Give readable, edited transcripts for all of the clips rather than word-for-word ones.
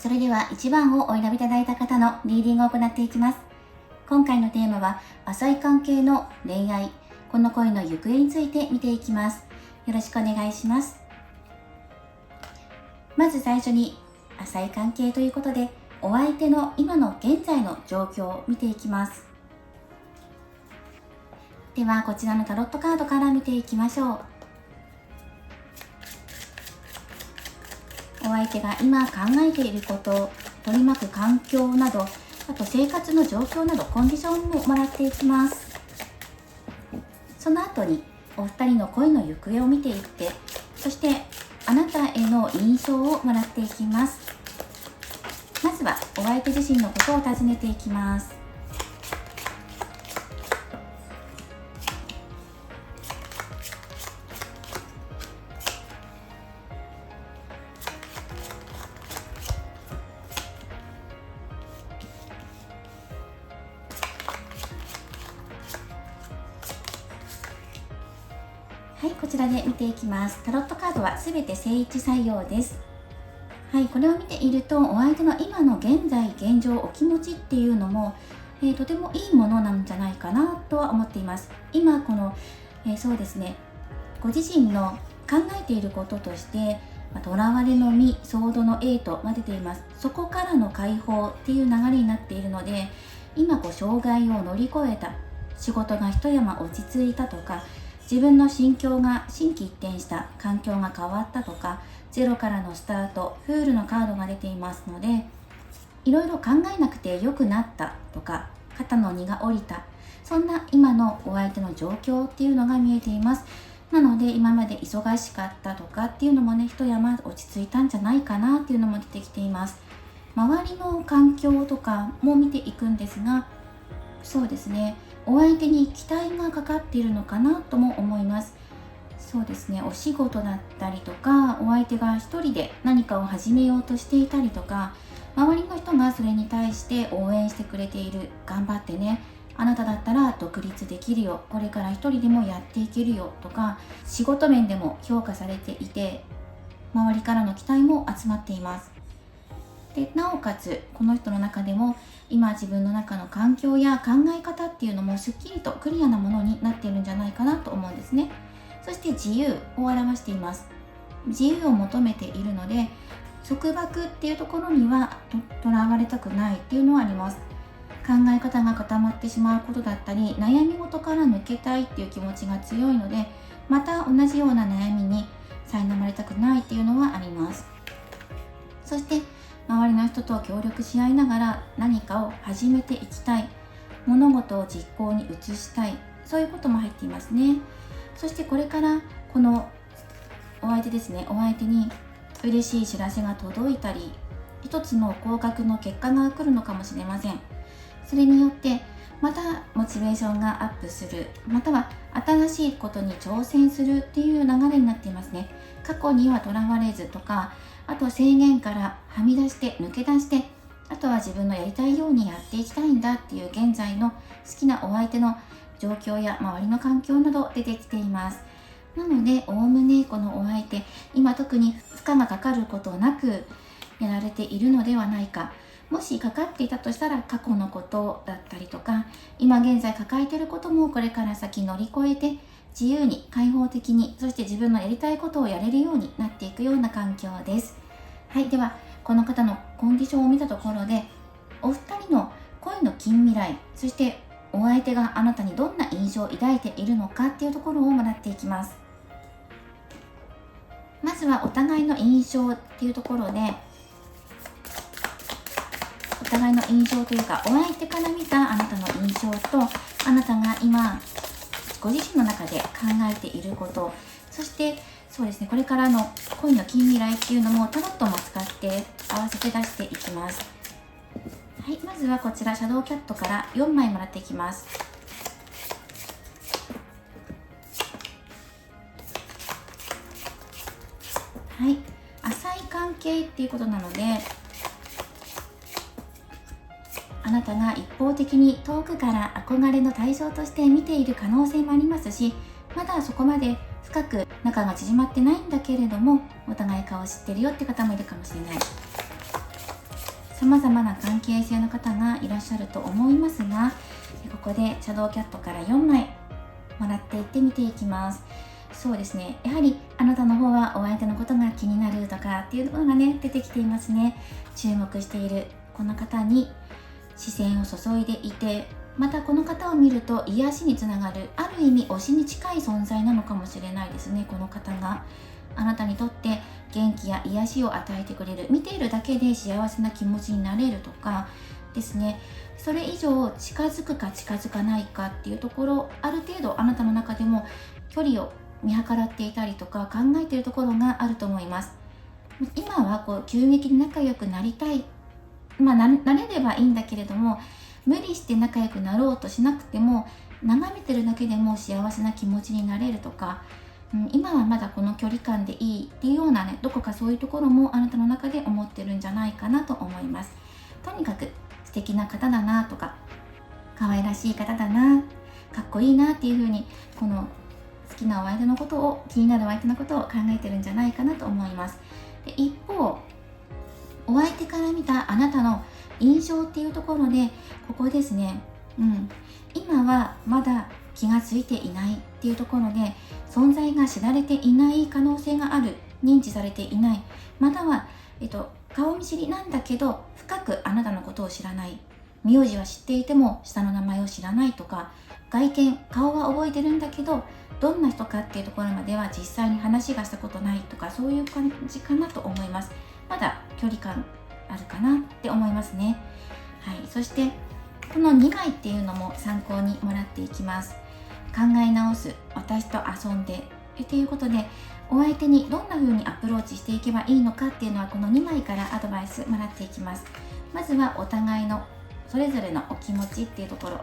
それでは1番をお選びいただいた方のリーディングを行っていきます。今回のテーマは浅い関係の恋愛、この恋の行方について見ていきます。よろしくお願いします。まず最初に浅い関係ということで、お相手の今の現在の状況を見ていきます。ではこちらのタロットカードから見ていきましょう。お相手が今考えていること、取り巻く環境など、あと生活の状況などコンディションももらっていきます。その後にお二人の恋の行方を見ていって、そしてあなたへの印象をもらっていきます。まずはお相手自身のことを尋ねていきます。はい、こちらで見ていきます。タロットカードはすべて正位置採用です。はい、これを見ているとお相手の今の現在現状お気持ちっていうのも、とてもいいものなんじゃないかなとは思っています。今この、そうですね、ご自身の考えていることとして囚われの身、ソードの A と出ています。そこからの解放っていう流れになっているので、今障害を乗り越えた、仕事が一山落ち着いたとか、自分の心境が心機一転した、環境が変わったとか、ゼロからのスタート、フールのカードが出ていますので、いろいろ考えなくて良くなったとか、肩の荷が下りた、そんな今のお相手の状況っていうのが見えています。なので今まで忙しかったとかっていうのもね、一山落ち着いたんじゃないかなっていうのも出てきています。周りの環境とかも見ていくんですが、そうですね、お相手に期待がかかっているのかなとも思います。そうですね、お仕事だったりとか、お相手が一人で何かを始めようとしていたりとか、周りの人がそれに対して応援してくれている、頑張ってね、あなただったら独立できるよ、これから一人でもやっていけるよとか、仕事面でも評価されていて、周りからの期待も集まっています。でなおかつこの人の中でも今自分の中の環境や考え方っていうのもすっきりとクリアなものになっているんじゃないかなと思うんですね。そして自由を表しています。自由を求めているので、束縛っていうところにはとらわれたくないっていうのはあります。考え方が固まってしまうことだったり、悩み事から抜けたいっていう気持ちが強いので、また同じような悩みに苛まれたくないっていうのはあります。そして周りの人と協力し合いながら何かを始めていきたい、物事を実行に移したい、そういうことも入っていますね。そしてこれからこのお相手ですね、お相手に嬉しい知らせが届いたり、一つの合格の結果が来るのかもしれません。それによってまたモチベーションがアップする、または新しいことに挑戦するっていう流れになっていますね。過去にはとらわれずとか、あと制限からはみ出して抜け出して、あとは自分のやりたいようにやっていきたいんだっていう現在の好きなお相手の状況や周りの環境など出てきています。なのでおおむねこのお相手、今特に負荷がかかることなくやられているのではないか。もしかかっていたとしたら過去のことだったりとか、今現在抱えていることもこれから先乗り越えて自由に開放的に、そして自分のやりたいことをやれるようになっていくような環境です。はい、ではこの方のコンディションを見たところで、お二人の恋の近未来、そしてお相手があなたにどんな印象を抱いているのかっていうところを学っていきます。まずはお互いの印象っていうところで、お互いの印象というか、お相手から見たあなたの印象と、あなたが今ご自身の中で考えていること、そしてそうですね、これからの恋の近未来っていうのもタロットも使って合わせて出していきます。はい、まずはこちらシャドウキャットから4枚もらっていきます。はい、浅い関係っていうことなので、あなたが一方的に遠くから憧れの対象として見ている可能性もありますし、まだそこまで深く仲が縮まってないんだけれども、お互い顔を知ってるよって方もいるかもしれない。様々な関係性の方がいらっしゃると思いますが、ここでシャドウキャットから4枚もらっていって見ていきます。そうですね、やはりあなたの方はお相手のことが気になるとかっていうのがね出てきていますね。注目しているこの方に視線を注いでいて、またこの方を見ると癒しにつながる、ある意味推しに近い存在なのかもしれないですね。この方があなたにとって元気や癒しを与えてくれる、見ているだけで幸せな気持ちになれるとかですね。それ以上近づくか近づかないかっていうところ、ある程度あなたの中でも距離を見計らっていたりとか考えているところがあると思います。今は急激に仲良くなりたい、なれればいいんだけれども、無理して仲良くなろうとしなくても眺めてるだけでも幸せな気持ちになれるとか、今はまだこの距離感でいいっていうようなね、どこかそういうところもあなたの中で思ってるんじゃないかなと思います。とにかく素敵な方だなとか、可愛らしい方だな、かっこいいなっていう風に、この好きなお相手のことを、気になるお相手のことを考えてるんじゃないかなと思います。で一方、お相手から見たあなたの印象っていうところで、ここですね、今はまだ気がついていないっていうところで、存在が知られていない可能性がある、認知されていない、または、顔見知りなんだけど深くあなたのことを知らない、名字は知っていても下の名前を知らないとか、外見顔は覚えてるんだけどどんな人かっていうところまでは実際に話がしたことないとか、そういう感じかなと思います。まだ距離感あるかなって思いますね。はい、そしてこの2枚っていうのも参考にもらっていきます。考え直す、私と遊んでということで、お相手にどんな風にアプローチしていけばいいのかっていうのはこの2枚からアドバイスもらっていきます。まずはお互いのそれぞれのお気持ちっていうところ、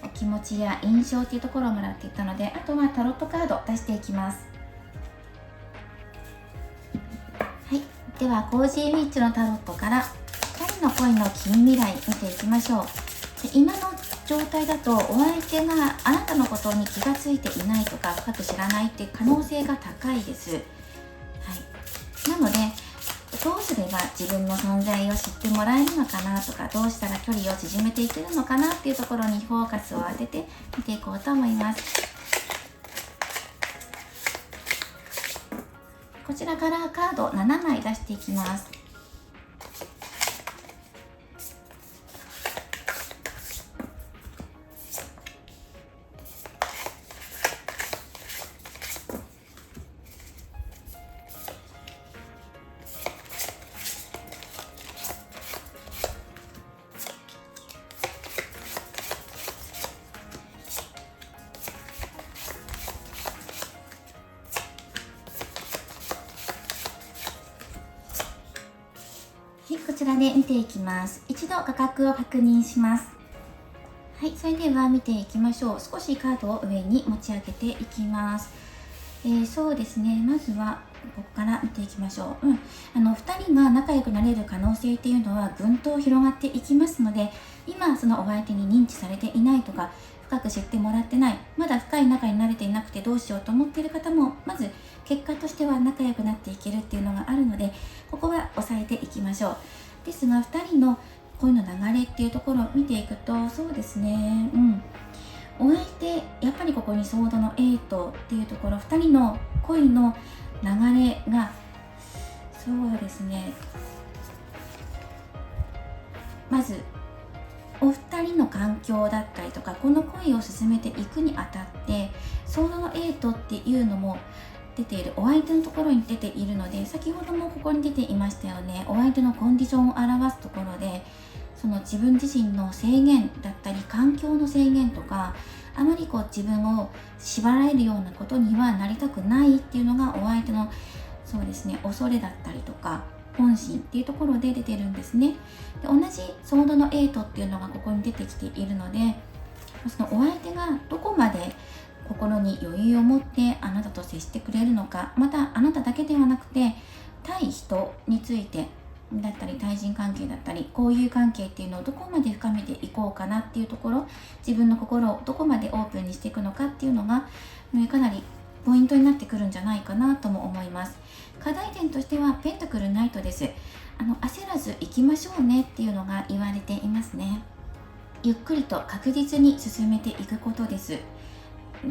お気持ちや印象っていうところをもらっていったので、あとはタロットカード出していきます。はい、ではコージーウィッチのタロットから2人の恋の近未来見ていきましょう。で今の状態だとお相手があなたのことに気がついていないとか深く知らないっていう可能性が高いです。はい、なのでどうすれば自分の存在を知ってもらえるのかなとか、どうしたら距離を縮めていけるのかなっていうところにフォーカスを当てて見ていこうと思います。こちらからカード7枚出していきます。はい、こちらで見ていきます。一度価格を確認します。はい、それでは見ていきましょう。少しカードを上に持ち上げていきます。そうですね、まずはここから見ていきましょう。2人が仲良くなれる可能性っていうのはぐんと広がっていきますので、今そのお相手に認知されていないとか、深く知ってもらってない、まだ深い仲に慣れていなくてどうしようと思っている方も、まず結果としては仲良くなっていけるっていうのがあるので、ここは押さえていきましょう。ですが2人の恋の流れっていうところを見ていくと、そうですね、お相手やっぱりここにソードの8っていうところ、2人の恋の流れが、そうですね、まずお二人の環境だったりとか、この恋を進めていくにあたってソードの8っていうのも出ている、お相手のところに出ているので、先ほどもここに出ていましたよね、お相手のコンディションを表すところで、その自分自身の制限だったり環境の制限とか、あまり自分を縛られるようなことにはなりたくないっていうのがお相手の、そうですね、恐れだったりとか本心っていうところで出てるんですね。で、同じソードの8っていうのがここに出てきているので、そのお相手がどこまで心に余裕を持ってあなたと接してくれるのか、またあなただけではなくて対人についてだったり、対人関係だったり、交友関係っていうのをどこまで深めていこうかなっていうところ、自分の心をどこまでオープンにしていくのかっていうのがかなりポイントになってくるんじゃないかなとも思います。課題点としてはペンタクルナイトです。焦らず行きましょうねっていうのが言われていますね。ゆっくりと確実に進めていくことです。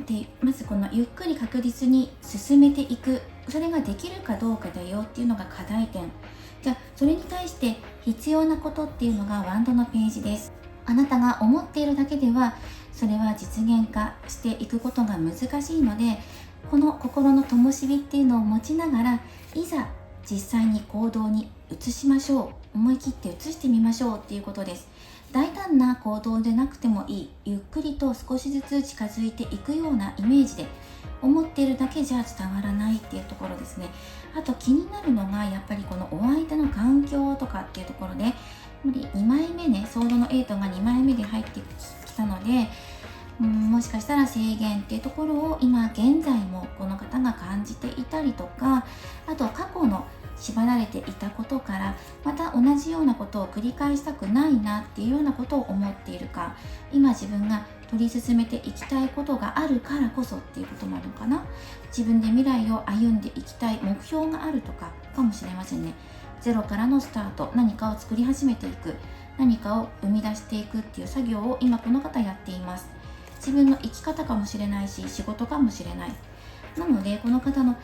で、まずこのゆっくり確実に進めていく、それができるかどうかだよっていうのが課題点。じゃあそれに対して必要なことっていうのがワンドのページです。あなたが思っているだけではそれは実現化していくことが難しいので、この心の灯火っていうのを持ちながら、いざ実際に行動に移しましょう、思い切って移してみましょうっていうことです。大胆な行動でなくてもいい、ゆっくりと少しずつ近づいていくようなイメージで、思っているだけじゃ伝わらないっていうところですね。あと気になるのがやっぱりこのお相手の環境とかっていうところで、2枚目ね、ソードの8が2枚目で入ってきたので、もしかしたら制限っていうところを今現在もこの方が感じていたりとか、あと過去の縛られていたことからまた同じようなことを繰り返したくないなっていうようなことを思っているか、今自分が取り進めていきたいことがあるからこそっていうこともあるのかな。自分で未来を歩んでいきたい目標があるとかかもしれませんね。ゼロからのスタート、何かを作り始めていく、何かを生み出していくっていう作業を今この方やっています。自分の生き方かもしれないし、仕事かもしれない。なのでこの方の考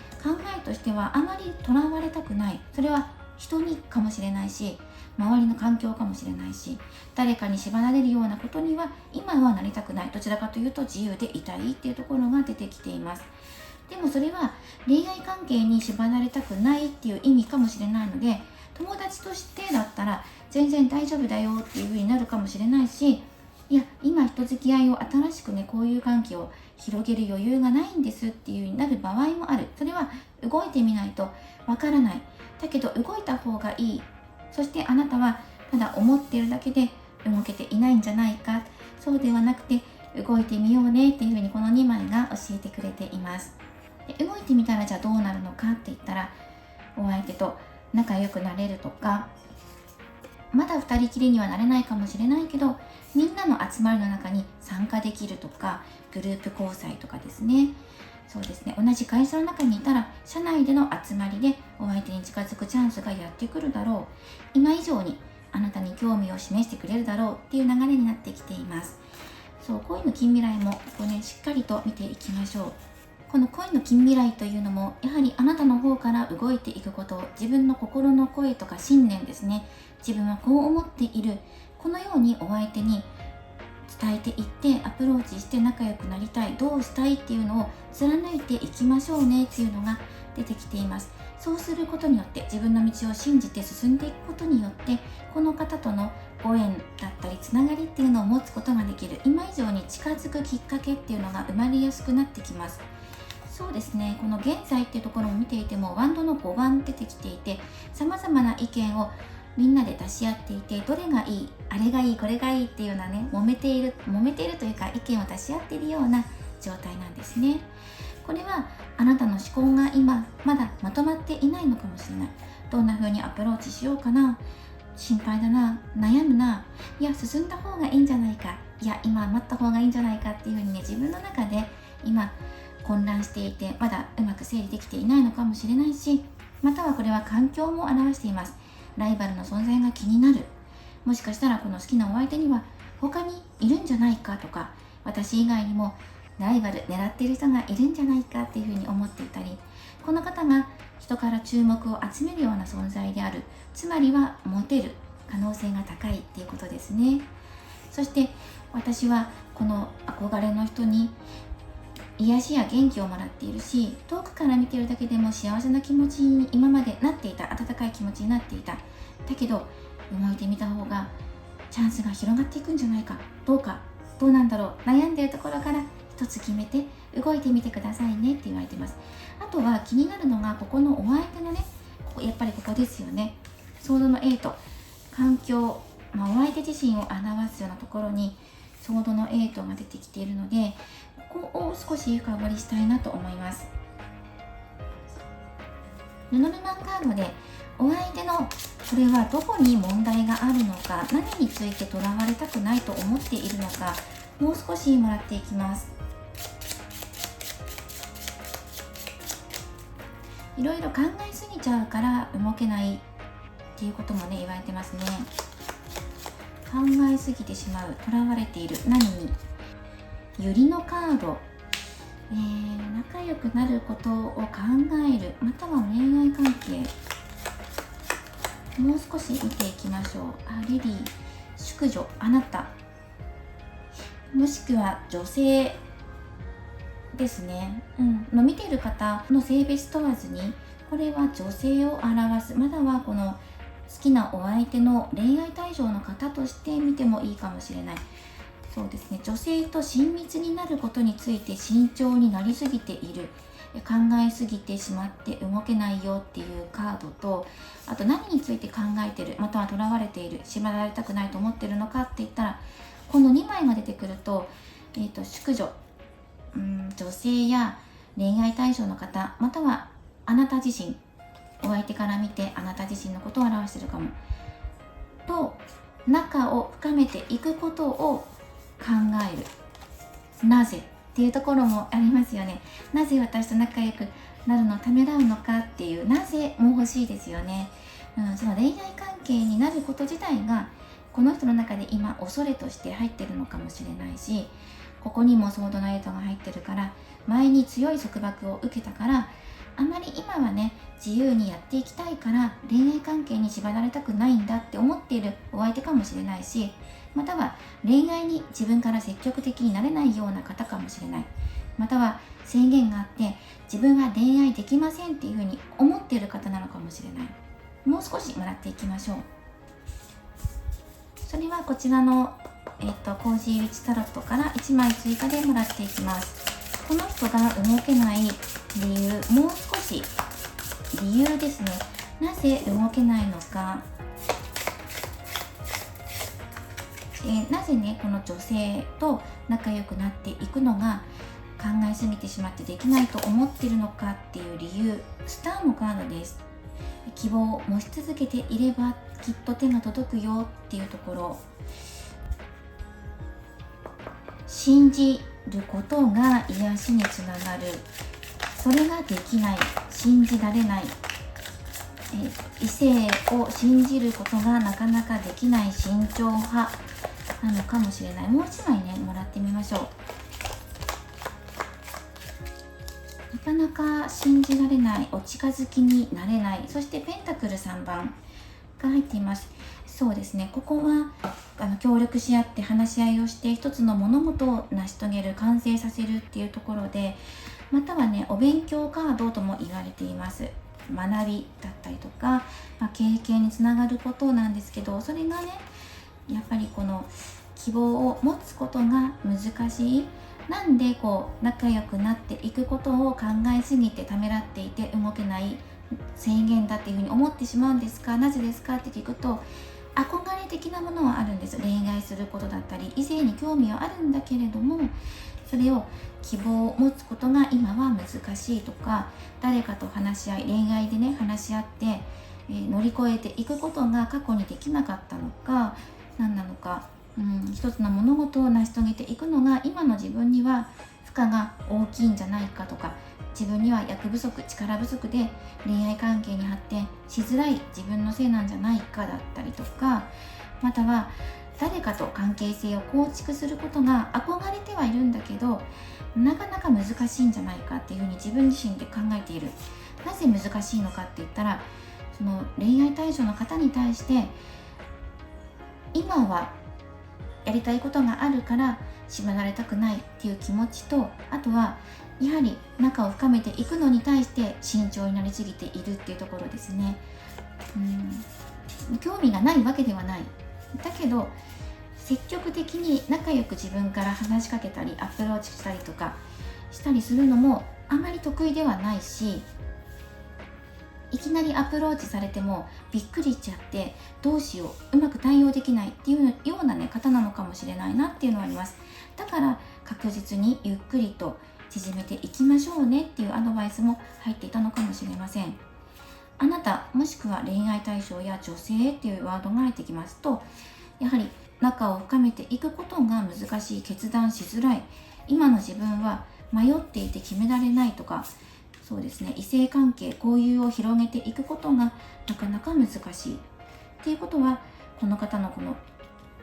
えとしては、あまりとらわれたくない。それは人にかもしれないし、周りの環境かもしれないし、誰かに縛られるようなことには今はなりたくない。どちらかというと自由でいたいっていうところが出てきています。でもそれは恋愛関係に縛られたくないっていう意味かもしれないので、友達としてだったら全然大丈夫だよっていう風になるかもしれないし、いや今人付き合いを新しくね、こういう関係を広げる余裕がないんですっていう風になる場合もある。それは動いてみないとわからない。だけど動いた方がいい。そしてあなたはただ思っているだけで動けていないんじゃないか。そうではなくて動いてみようねっていう風にこの2枚が教えてくれています。で動いてみたらじゃあどうなるのかって言ったら、お相手と仲良くなれるとか、まだ2人きりにはなれないかもしれないけど、みんなの集まりの中に参加できるとか、グループ交際とかですね。そうですね、同じ会社の中にいたら社内での集まりでお相手に近づくチャンスがやってくるだろう。今以上にあなたに興味を示してくれるだろうっていう流れになってきています。そう、恋の近未来もここね、しっかりと見ていきましょう。この恋の近未来というのもやはりあなたの方から動いていくこと、自分の心の声とか信念ですね。自分はこう思っている、このようにお相手に伝えていってアプローチして仲良くなりたい、どうしたいっていうのを貫いていきましょうねっていうのが出てきています。そうすることによって自分の道を信じて進んでいくことによって、この方とのご縁だったりつながりっていうのを持つことができる、今以上に近づくきっかけっていうのが生まれやすくなってきます。そうですね、この現在っていうところを見ていてもワンドの5番出てきていて、様々な意見をみんなで出し合っていて、どれがいい、あれがいい、これがいいっていうようなね、揉めているというか意見を出し合っているような状態なんですね。これはあなたの思考が今まだまとまっていないのかもしれない。どんな風にアプローチしようかな、心配だな、悩むな、いや進んだ方がいいんじゃないか、いや今待った方がいいんじゃないかっていう風にね、自分の中で今混乱していてまだうまく整理できていないのかもしれないし、またはこれは環境も表しています。ライバルの存在が気になる、もしかしたらこの好きなお相手には他にいるんじゃないかとか、私以外にもライバル狙っている人がいるんじゃないかっていうふうに思っていたり、この方が人から注目を集めるような存在である、つまりはモテる可能性が高いっていうことですね。そして私はこの憧れの人に癒しや元気をもらっているし、遠くから見ているだけでも幸せな気持ちに今までなっていた、温かい気持ちになっていた。だけど動いてみた方がチャンスが広がっていくんじゃないか、どうなんだろう、悩んでいるところから一つ決めて動いてみてくださいねって言われています。あとは気になるのがここのお相手のね、やっぱりここですよね。ソードの8、環境、お相手自身を表すようなところにソードの8が出てきているので、ここを少し深掘りしたいなと思います。ルノルマンカードでお相手のこれはどこに問題があるのか、何についてとらわれたくないと思っているのか、もう少しもらっていきます。いろいろ考えすぎちゃうから動けないっていうこともね言われてますね。考えすぎてしまう、とらわれている、何に。ユリのカード、仲良くなることを考える、または恋愛関係。もう少し見ていきましょう。リリー、淑女、あなた、もしくは女性ですね。見ている方の性別問わずに、これは女性を表す、またはこの好きなお相手の恋愛対象の方として見てもいいかもしれない。そうですね、女性と親密になることについて慎重になりすぎている、考えすぎてしまって動けないよっていうカードと、あと何について考えてる、または囚われている、縛られたくないと思ってるのかって言ったら、この2枚が出てくると、淑女、女性や恋愛対象の方、またはあなた自身、お相手から見てあなた自身のことを表しているかもと、仲を深めていくことを考える。なぜっていうところもありますよね。なぜ私と仲良くなるのをためらうのかっていうなぜも欲しいですよね。その恋愛関係になること自体がこの人の中で今恐れとして入ってるのかもしれないし、ここにもソードのエイトが入ってるから、前に強い束縛を受けたから、あまり今はね自由にやっていきたいから恋愛関係に縛られたくないんだって思っているお相手かもしれないし、または恋愛に自分から積極的になれないような方かもしれない。または宣言があって自分は恋愛できませんっていうふうに思っている方なのかもしれない。もう少しもらっていきましょう。それはこちらの、コージーウィッチタロットから1枚追加でもらっていきます。この人が動けない理由、もう少し理由ですね。なぜ動けないのか、なぜねこの女性と仲良くなっていくのが考えすぎてしまってできないと思っているのかっていう理由。スターのカードです。希望を持ち続けていればきっと手が届くよっていうところ。信じることが癒しにつながる。それができない、信じられない、異性を信じることがなかなかできない慎重派なのかもしれない。もう一枚ねもらってみましょう。なかなか信じられない、お近づきになれない。そしてペンタクル3番が入っています。そうですね、ここは協力し合って話し合いをして一つの物事を成し遂げる、完成させるっていうところで、またはねお勉強カードとも言われています。学びだったりとか、経験につながることなんですけど、それがねやっぱりこの希望を持つことが難しい。なんでこう仲良くなっていくことを考えすぎてためらっていて動けない、制限だっていうふうに思ってしまうんですか、なぜですかって聞くと、憧れ的なものはあるんです。恋愛することだったり異性に興味はあるんだけれども、それを希望を持つことが今は難しいとか、誰かと話し合い、恋愛でね話し合って、乗り越えていくことが過去にできなかったのか何なのか、一つの物事を成し遂げていくのが今の自分には負荷が大きいんじゃないかとか、自分には役不足、力不足で恋愛関係に発展しづらい自分のせいなんじゃないかだったりとか、または誰かと関係性を構築することが憧れてはいるんだけどなかなか難しいんじゃないかっていうふうに自分自身で考えている。なぜ難しいのかって言ったら、その恋愛対象の方に対して今はやりたいことがあるから縛られたくないっていう気持ちと、あとはやはり仲を深めていくのに対して慎重になりすぎているっていうところですね。興味がないわけではない。だけど積極的に仲良く自分から話しかけたりアプローチしたりとかしたりするのもあまり得意ではないし、いきなりアプローチされてもびっくりしちゃってどうしよう、うまく対応できないっていうようなね方なのかもしれないなっていうのはあります。だから確実にゆっくりと縮めていきましょうねっていうアドバイスも入っていたのかもしれません。あなたもしくは恋愛対象や女性っていうワードが入ってきますと、やはり仲を深めていくことが難しい、決断しづらい、今の自分は迷っていて決められないとか、そうですね、異性関係、交友を広げていくことがなかなか難しいっていうことは、この方のこの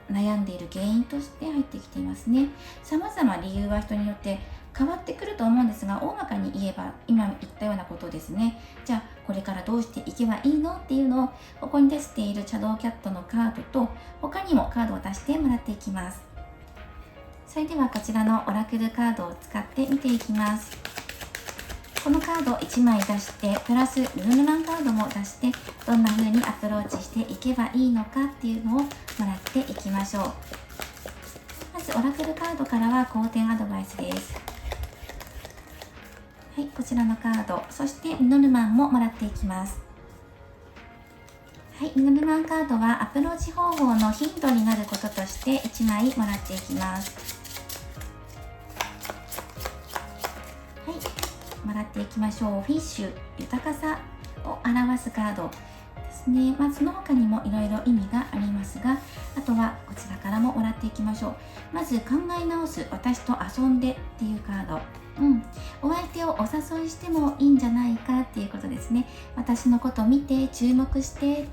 悩んでいる原因として入ってきていますね。様々理由は人によって変わってくると思うんですが、大まかに言えば今言ったようなことですね。じゃあこれからどうしていけばいいのっていうのを、ここに出しているシャドウキャットのカードと他にもカードを出してもらっていきます。それではこちらのオラクルカードを使って見ていきます。このカード1枚出してプラスルームランカードも出して、どんな風にアプローチしていけばいいのかっていうのをもらっていきましょう。まずオラクルカードからは好転アドバイスです。はい、こちらのカード、そしてミノルマンももらっていきます。はい、ミノルマンカードはアプローチ方法のヒントになることとして1枚もらっていきます。もらっていきましょう。フィッシュ、豊かさを表すカードですね。その他にもいろいろ意味がありますが、あとはこちらからももらっていきましょう。まず考え直す、私と遊んでっていうカード。お相手をお誘いしてもいいんじゃないかっていうことですね。私のこと見て注目して、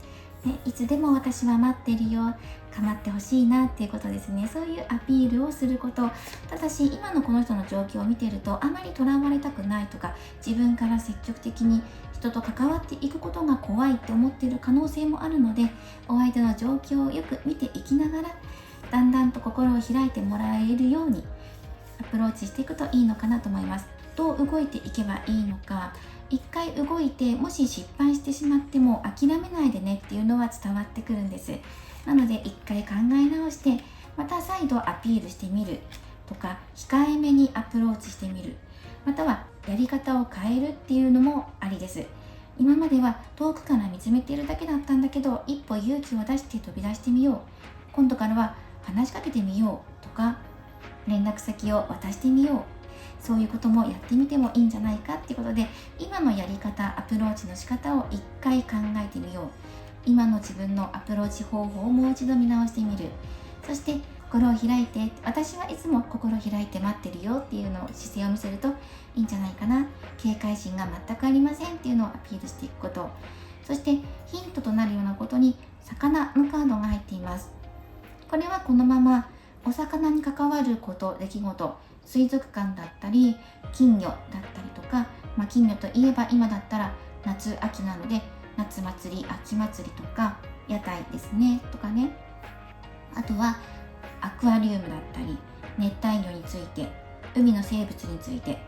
いつでも私は待ってるよ、構ってほしいなっていうことですね。そういうアピールをすること。ただし今のこの人の状況を見てると、あまりとらわれたくないとか、自分から積極的に人と関わっていくことが怖いって思っている可能性もあるので、お相手の状況をよく見ていきながら、だんだんと心を開いてもらえるようにアプローチしていくといいのかなと思います。どう動いていけばいいのか、一回動いてもし失敗してしまっても諦めないでねっていうのは伝わってくるんです。なので一回考え直して、また再度アピールしてみるとか、控えめにアプローチしてみる、またはやり方を変えるっていうのもありです。今までは遠くから見つめているだけだったんだけど、一歩勇気を出して飛び出してみよう、今度からは話しかけてみようとか、連絡先を渡してみよう、そういうこともやってみてもいいんじゃないかっていうことで、今のやり方、アプローチの仕方を一回考えてみよう、今の自分のアプローチ方法をもう一度見直してみる、そして心を開いて、私はいつも心を開いて待ってるよっていうのを姿勢を見せるといいんじゃないかな。警戒心が全くありませんっていうのをアピールしていくこと、そしてヒントとなるようなことに魚のカードが入っています。これはこのままお魚に関わること、出来事、水族館だったり金魚だったりとか、金魚といえば今だったら夏秋なので、夏祭り、秋祭りとか屋台ですねとかね、あとはアクアリウムだったり熱帯魚について、海の生物について、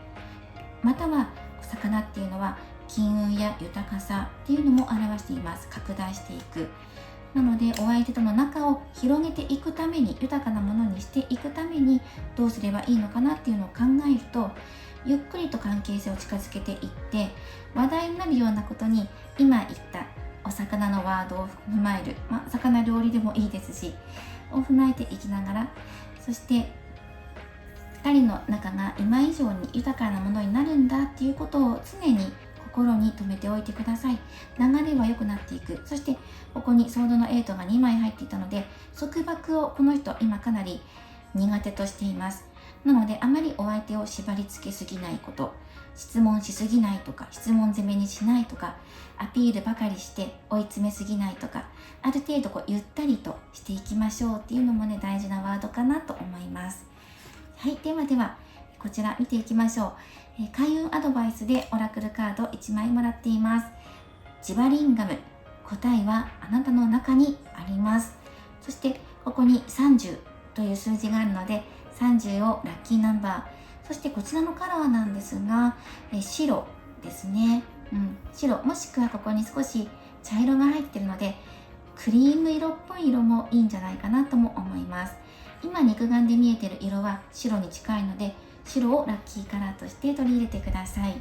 または魚っていうのは金運や豊かさっていうのも表しています。拡大していく。なのでお相手との仲を広げていくために、豊かなものにしていくためにどうすればいいのかなっていうのを考えると、ゆっくりと関係性を近づけていって、話題になるようなことに、今言ったお魚のワードを踏まえる、魚料理でもいいですし、を踏まえていきながら、そして2人の仲が今以上に豊かなものになるんだっていうことを常に心に留めておいてください。流れは良くなっていく。そしてここにソードの8が2枚入っていたので、束縛をこの人今かなり苦手としています。なのであまりお相手を縛り付けすぎないこと、質問しすぎないとか、質問攻めにしないとか、アピールばかりして追い詰めすぎないとか、ある程度ゆったりとしていきましょうっていうのもね、大事なワードかなと思います。はい、ではこちら見ていきましょう。開運アドバイスでオラクルカード1枚もらっています。ジバリンガム、答えはあなたの中にあります。そしてここに30という数字があるので、30をラッキーナンバー。そしてこちらのカラーなんですが、白ですね、白、もしくはここに少し茶色が入っているので、クリーム色っぽい色もいいんじゃないかなとも思います。今肉眼で見えている色は白に近いので、白をラッキーカラーとして取り入れてください。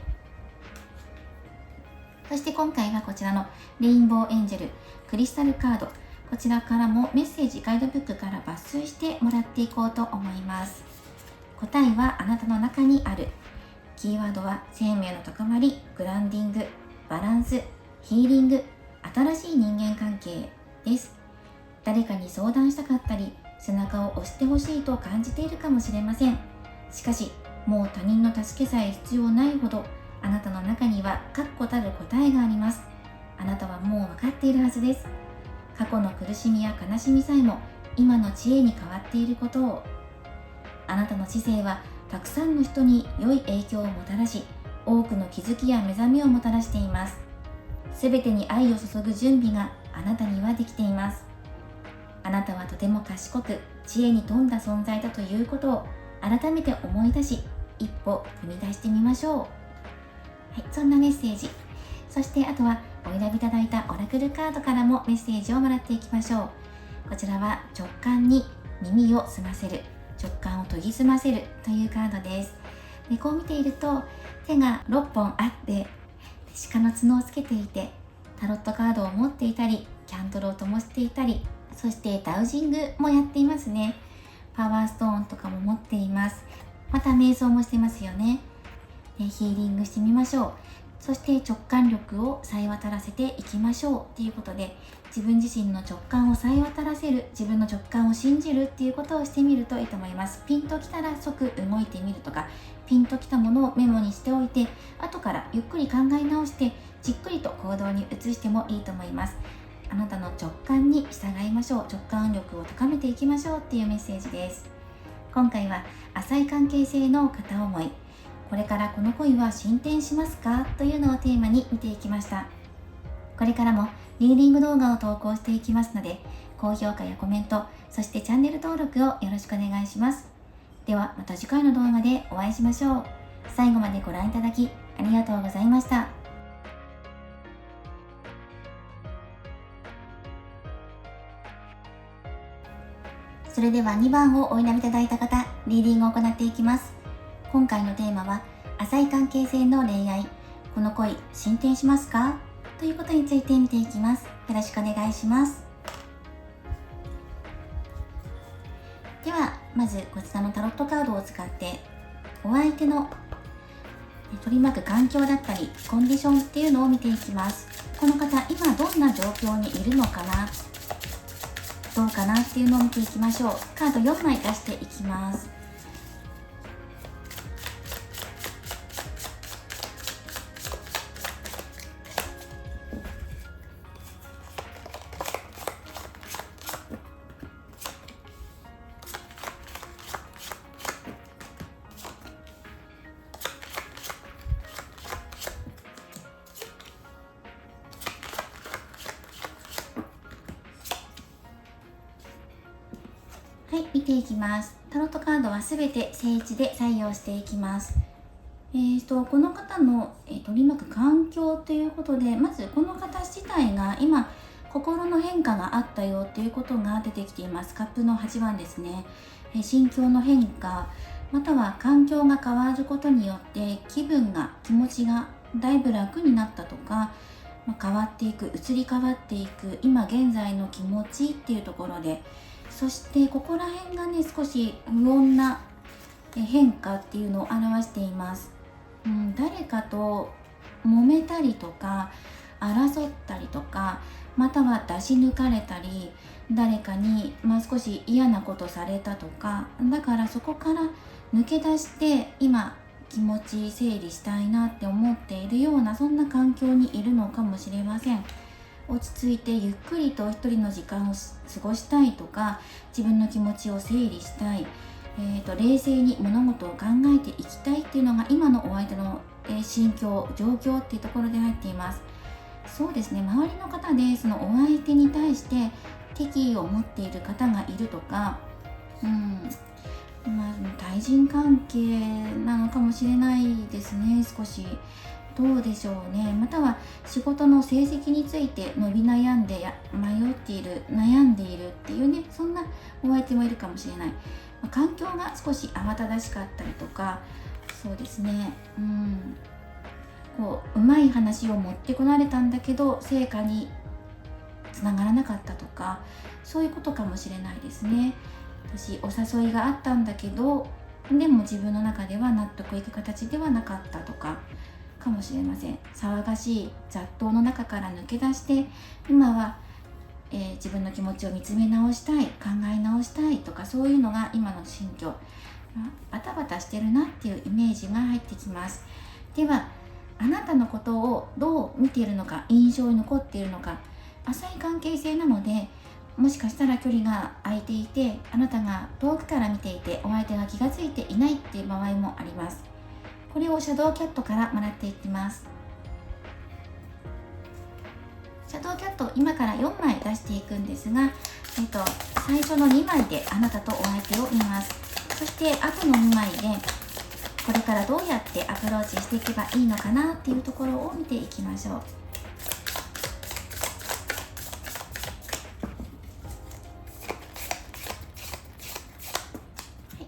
そして今回はこちらのレインボーエンジェルクリスタルカード、こちらからもメッセージガイドブックから抜粋してもらっていこうと思います。答えはあなたの中にある。キーワードは生命の高まり、グランディング、バランス、ヒーリング、新しい人間関係です。誰かに相談したかったり、背中を押してほしいと感じているかもしれません。しかしもう他人の助けさえ必要ないほどあなたの中には確固たる答えがあります。あなたはもう分かっているはずです。過去の苦しみや悲しみさえも今の知恵に変わっていることを。あなたの知性はたくさんの人に良い影響をもたらし、多くの気づきや目覚めをもたらしています。すべてに愛を注ぐ準備があなたにはできています。あなたはとても賢く知恵に富んだ存在だということを改めて思い出し、一歩踏み出してみましょう。はい、そんなメッセージ。そしてあとはお選びいただいたオラクルカードからもメッセージをもらっていきましょう。こちらは直感に耳を澄ませる、直感を研ぎ澄ませるというカードです。でこう見ていると手が6本あって鹿の角をつけていて、タロットカードを持っていたり、キャンドルを灯していたり、そしてダウジングもやっていますね。パワーストーンとかも持っています。また瞑想もしてますよね。ヒーリングしてみましょう。そして直感力を冴え渡らせていきましょうということで、自分自身の直感を冴え渡らせる、自分の直感を信じるっていうことをしてみるといいと思います。ピンときたら即動いてみるとか、ピンときたものをメモにしておいて、後からゆっくり考え直してじっくりと行動に移してもいいと思います。あなたの直感に従いましょう。直感力を高めていきましょうっていうメッセージです。今回は浅い関係性の片思い、これからこの恋は進展しますかというのをテーマに見ていきました。これからもリーディング動画を投稿していきますので、高評価やコメント、そしてチャンネル登録をよろしくお願いします。ではまた次回の動画でお会いしましょう。最後までご覧いただきありがとうございました。それでは2番をお選びいただいた方、リーディングを行っていきます。今回のテーマは、浅い関係性の恋愛、この恋進展しますかということについて見ていきます。よろしくお願いします。ではまずこちらのタロットカードを使ってお相手の取り巻く環境だったりコンディションっていうのを見ていきます。この方今どんな状況にいるのかな、どうかなっていうのを見ていきましょう。カード4枚出していきます。はい、見ていきます。タロットカードはすべて正位置で採用していきます。この方の、取り巻く環境ということで、まずこの方自体が今心の変化があったよということが出てきています。カップの8番ですね。心境の変化、または環境が変わることによって気持ちがだいぶ楽になったとか、変わっていく、移り変わっていく今現在の気持ちっていうところで、そしてここら辺がね少し不穏な変化っていうのを表しています。誰かと揉めたりとか争ったりとか、または出し抜かれたり、誰かに、少し嫌なことされたとか、だからそこから抜け出して今気持ち整理したいなって思っているような、そんな環境にいるのかもしれません。落ち着いてゆっくりと一人の時間を過ごしたいとか、自分の気持ちを整理したい、冷静に物事を考えていきたいっていうのが今のお相手の、心境状況っていうところで入っています。そうですね、周りの方でそのお相手に対して敵意を持っている方がいるとか、対人関係なのかもしれないですね。少しどうでしょうね。または仕事の成績について伸び悩んで迷っている、悩んでいるっていうね、そんなお相手もいるかもしれない。環境が少し慌ただしかったりとか、そうですね、うまい話を持ってこられたんだけど成果につながらなかったとか、そういうことかもしれないですね。私お誘いがあったんだけど、でも自分の中では納得いく形ではなかったとかかもしれません。騒がしい雑踏の中から抜け出して今は、自分の気持ちを見つめ直したい、考え直したいとか、そういうのが今の心境、バタバタしてるなっていうイメージが入ってきます。ではあなたのことをどう見ているのか、印象に残っているのか、浅い関係性なので、もしかしたら距離が空いていて、あなたが遠くから見ていてお相手が気がついていないっていう場合もあります。これをシャドウキャットから学っていきます。シャドウキャット今から4枚出していくんですが、最初の2枚であなたとお相手を見ます。そして後の2枚でこれからどうやってアプローチしていけばいいのかなっていうところを見ていきましょう。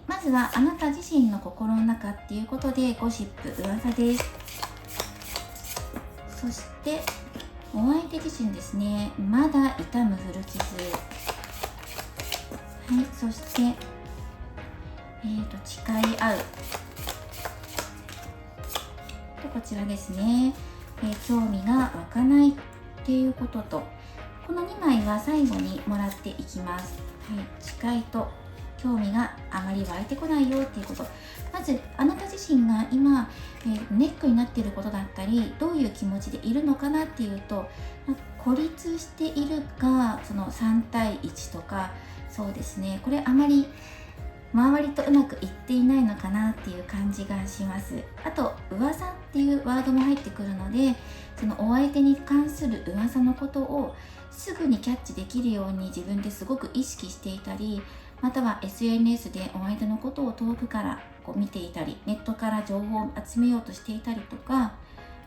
まずはあなた自身の心の中っていうことで、ゴシップ、噂です。そしてお相手自身ですね、まだ痛む古傷。はい、そして誓い合う。でこちらですね、興味が湧かないっていうことと、この2枚は最後にもらっていきます。はい、誓いと興味があまり湧いてこないよっていうこと。まずあなた自身が今、ネックになっていることだったり、どういう気持ちでいるのかなっていうと、孤立しているか、その3対1とか、そうですね、これあまり周りとうまくいっていないのかなっていう感じがします。あと噂っていうワードも入ってくるので、そのお相手に関する噂のことをすぐにキャッチできるように自分ですごく意識していたり、または SNS でお相手のことを遠くから見ていたり、ネットから情報を集めようとしていたりとか、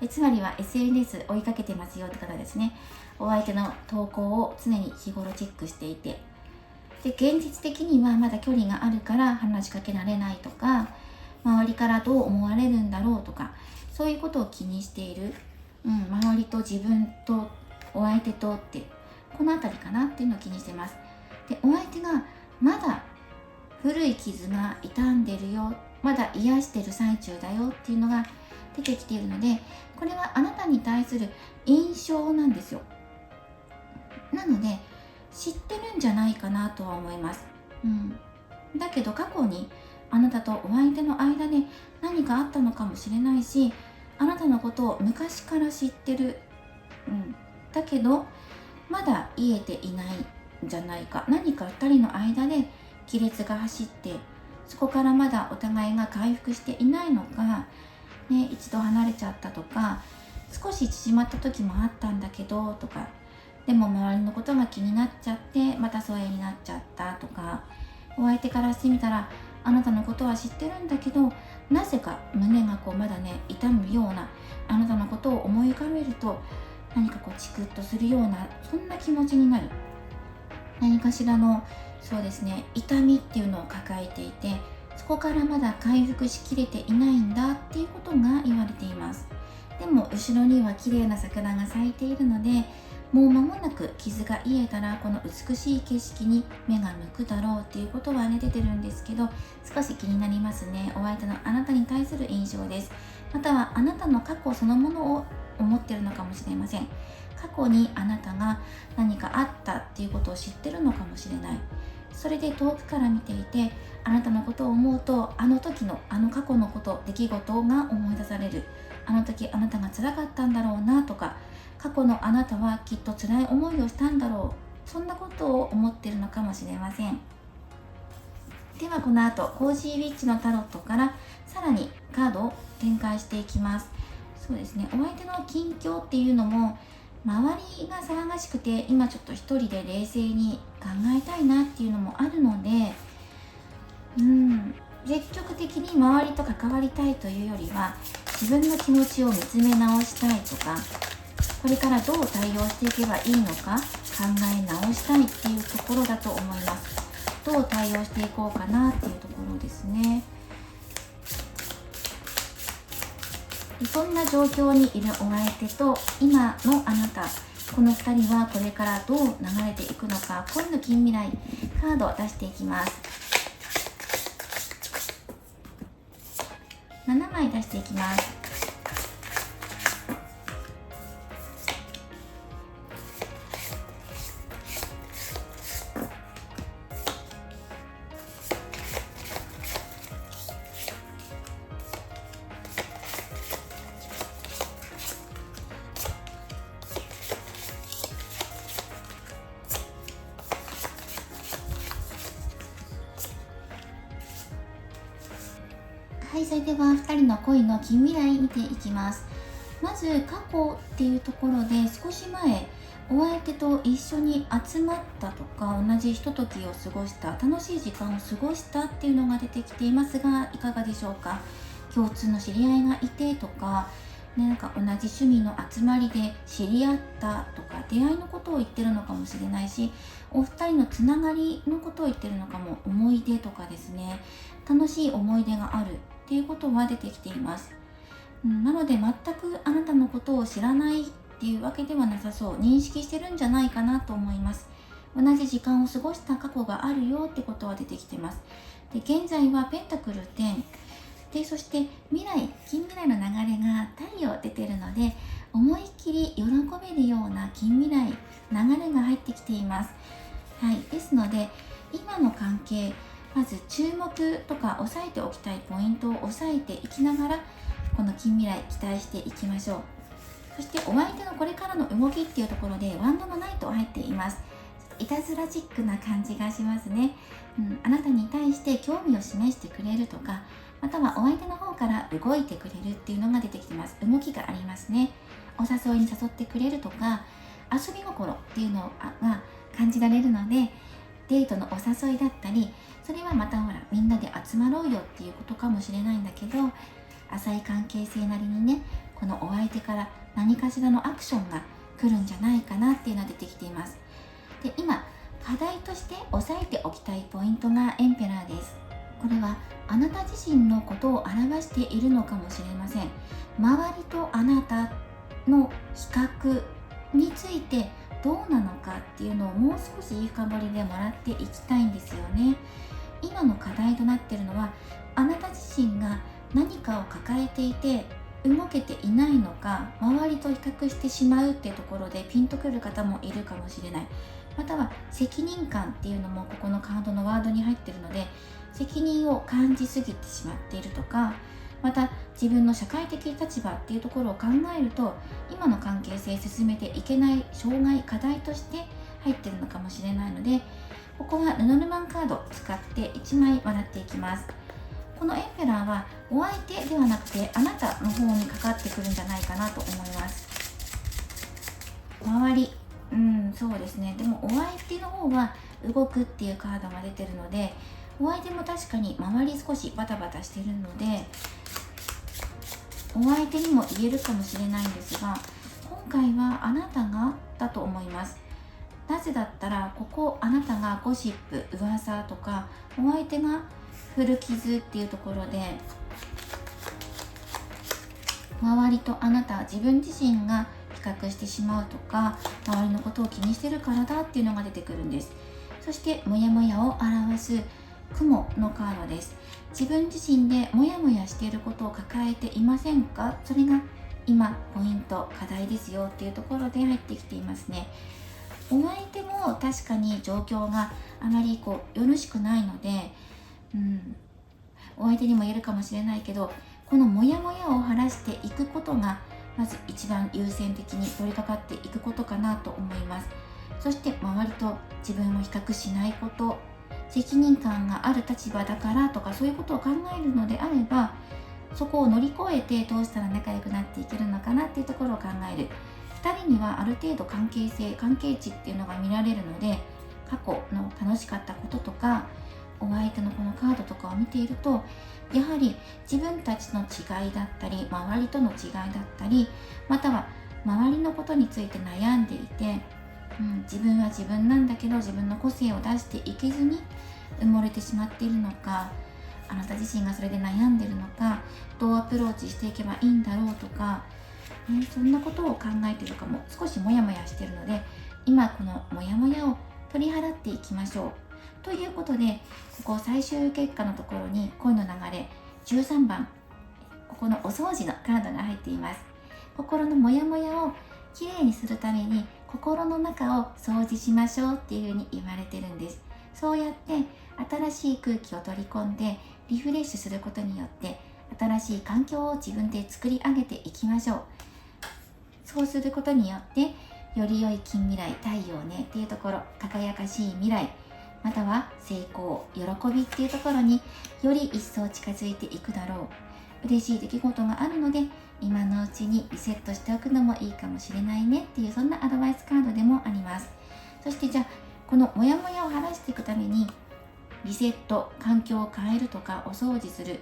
つまりは SNS 追いかけてますよって方ですね。お相手の投稿を常に日頃チェックしていて、で現実的にはまだ距離があるから話しかけられないとか、周りからどう思われるんだろうとか、そういうことを気にしている、周りと自分とお相手とって、この辺りかなっていうのを気にしてます。でお相手がまだ古い傷が傷んでるよ、まだ癒してる最中だよっていうのが出てきているので、これはあなたに対する印象なんですよ。なので知ってるんじゃないかなとは思います。だけど過去にあなたとお相手の間で何かあったのかもしれないし、あなたのことを昔から知ってる、だけどまだ癒えていないんじゃないか、何か2人の間で亀裂が走って、そこからまだお互いが回復していないのか、一度離れちゃったとか、少し縮まった時もあったんだけどとか、でも周りのことが気になっちゃってまた疎遠になっちゃったとか、お相手からしてみたらあなたのことは知ってるんだけど、なぜか胸がまだね痛むような、あなたのことを思い浮かべると何かチクッとするような、そんな気持ちになる。何かしらのそうですね、痛みっていうのを抱えていて、そこからまだ回復しきれていないんだっていうことが言われています。でも後ろには綺麗な桜が咲いているので、もう間もなく傷が癒えたらこの美しい景色に目が向くだろうっていうことは出てるんですけど、少し気になりますね。お相手のあなたに対する印象です。またはあなたの過去そのものを思ってるのかもしれません。過去にあなたが何かあったっていうことを知ってるのかもしれない。それで遠くから見ていて、あなたのことを思うと、あの時のあの過去のこと、出来事が思い出される。あの時あなたが辛かったんだろうなとか、過去のあなたはきっと辛い思いをしたんだろう、そんなことを思っているのかもしれません。ではこの後コージーウィッチのタロットからさらにカードを展開していきます。そうですね、お相手の近況っていうのも、周りが騒がしくて今ちょっと一人で冷静に考えたいなっていうのもあるので、積極的に周りと関わりたいというよりは、自分の気持ちを見つめ直したいとか、これからどう対応していけばいいのか考え直したいっていうところだと思います。どう対応していこうかなっていうところですね。そんな状況にいるお相手と今のあなた、この2人はこれからどう流れていくのか、恋の近未来カードを出していきます。7枚出していきます。い、それでは2人の恋の近未来見ていきます。まず過去っていうところで、少し前お相手と一緒に集まったとか、同じひとときを過ごした、楽しい時間を過ごしたっていうのが出てきていますが、いかがでしょうか。共通の知り合いがいてとか、なんか同じ趣味の集まりで知り合ったとか、出会いのことを言ってるのかもしれないし、お二人のつながりのことを言ってるのかも。思い出とかですね、楽しい思い出があるっていうことは出てきています。なので全くあなたのことを知らないっていうわけではなさそう。認識してるんじゃないかなと思います。同じ時間を過ごした過去があるよってことは出てきてます。で、現在はペンタクル10で、そして未来、近未来の流れが太陽出てるので、思いっきり喜べるような近未来流れが入ってきています。はい、ですので今の関係、まず注目とか押さえておきたいポイントを押さえていきながら、この近未来期待していきましょう。そしてお相手のこれからの動きっていうところで、ワンドのナイト入っています。いたずらチックな感じがしますね。あなたに対して興味を示してくれるとか、またはお相手の方から動いてくれるっていうのが出てきてます。動きがありますね。お誘いに誘ってくれるとか、遊び心っていうのが感じられるので、デートのお誘いだったり、それはまたほらみんなで集まろうよっていうことかもしれないんだけど、浅い関係性なりにね、このお相手から何かしらのアクションが来るんじゃないかなっていうのが出てきています。で、今課題として押さえておきたいポイントがエンペラーです。これはあなた自身のことを表しているのかもしれません。周りとあなたの比較についてどうなのかっていうのをもう少し深掘りでもらっていきたいんですよね。今の課題となっているのは、あなた自身が何かを抱えていて動けていないのか、周りと比較してしまうっていうところでピンとくる方もいるかもしれない。または責任感っていうのもここのカードのワードに入っているので、責任を感じすぎてしまっているとか、また自分の社会的立場っていうところを考えると、今の関係性進めていけない障害、課題として入っているのかもしれないので、ここはルノルマンカードを使って1枚笑っていきます。このエンペラーはお相手ではなくてあなたの方にかかってくるんじゃないかなと思います。周り、そうですね。でもお相手の方は動くっていうカードが出てるので、お相手も確かに周り少しバタバタしてるので、お相手にも言えるかもしれないんですが、今回はあなたがだと思います。なぜだったら、ここあなたがゴシップ、噂とか、お相手が古傷っていうところで、周りとあなた、自分自身が比較してしまうとか、周りのことを気にしてるからだっていうのが出てくるんです。そしてモヤモヤを表す雲のカードです。自分自身でモヤモヤしていることを抱えていませんか？それが今ポイント、課題ですよっていうところで入ってきていますね。お相手も確かに状況があまりよろしくないので、お相手にも言えるかもしれないけど、このモヤモヤを晴らしていくことがまず一番優先的に取り掛かっていくことかなと思います。そして周りと自分を比較しないこと、責任感がある立場だからとか、そういうことを考えるのであれば、そこを乗り越えてどうしたら仲良くなっていけるのかなっていうところを考える。2人にはある程度関係性、関係値っていうのが見られるので、過去の楽しかったこととか、お相手のこのカードとかを見ていると、やはり自分たちの違いだったり、周りとの違いだったり、または周りのことについて悩んでいて、自分は自分なんだけど自分の個性を出していけずに埋もれてしまっているのか、あなた自身がそれで悩んでいるのか、どうアプローチしていけばいいんだろうとか、そんなことを考えているかも。少しモヤモヤしているので、今このモヤモヤを取り払っていきましょうということで、ここ最終結果のところに恋の流れ13番、ここのお掃除のカードが入っています。心のモヤモヤをきれいにするために心の中を掃除しましょうっていうふうに言われてるんです。そうやって新しい空気を取り込んでリフレッシュすることによって、新しい環境を自分で作り上げていきましょう。そうすることによってより良い近未来、太陽ねっていうところ、輝かしい未来、または成功、喜びっていうところにより一層近づいていくだろう。嬉しい出来事があるので、今のうちにリセットしておくのもいいかもしれないねっていう、そんなアドバイスカードでもあります。そしてじゃあこのモヤモヤを晴らしていくために、リセット、環境を変えるとかお掃除する、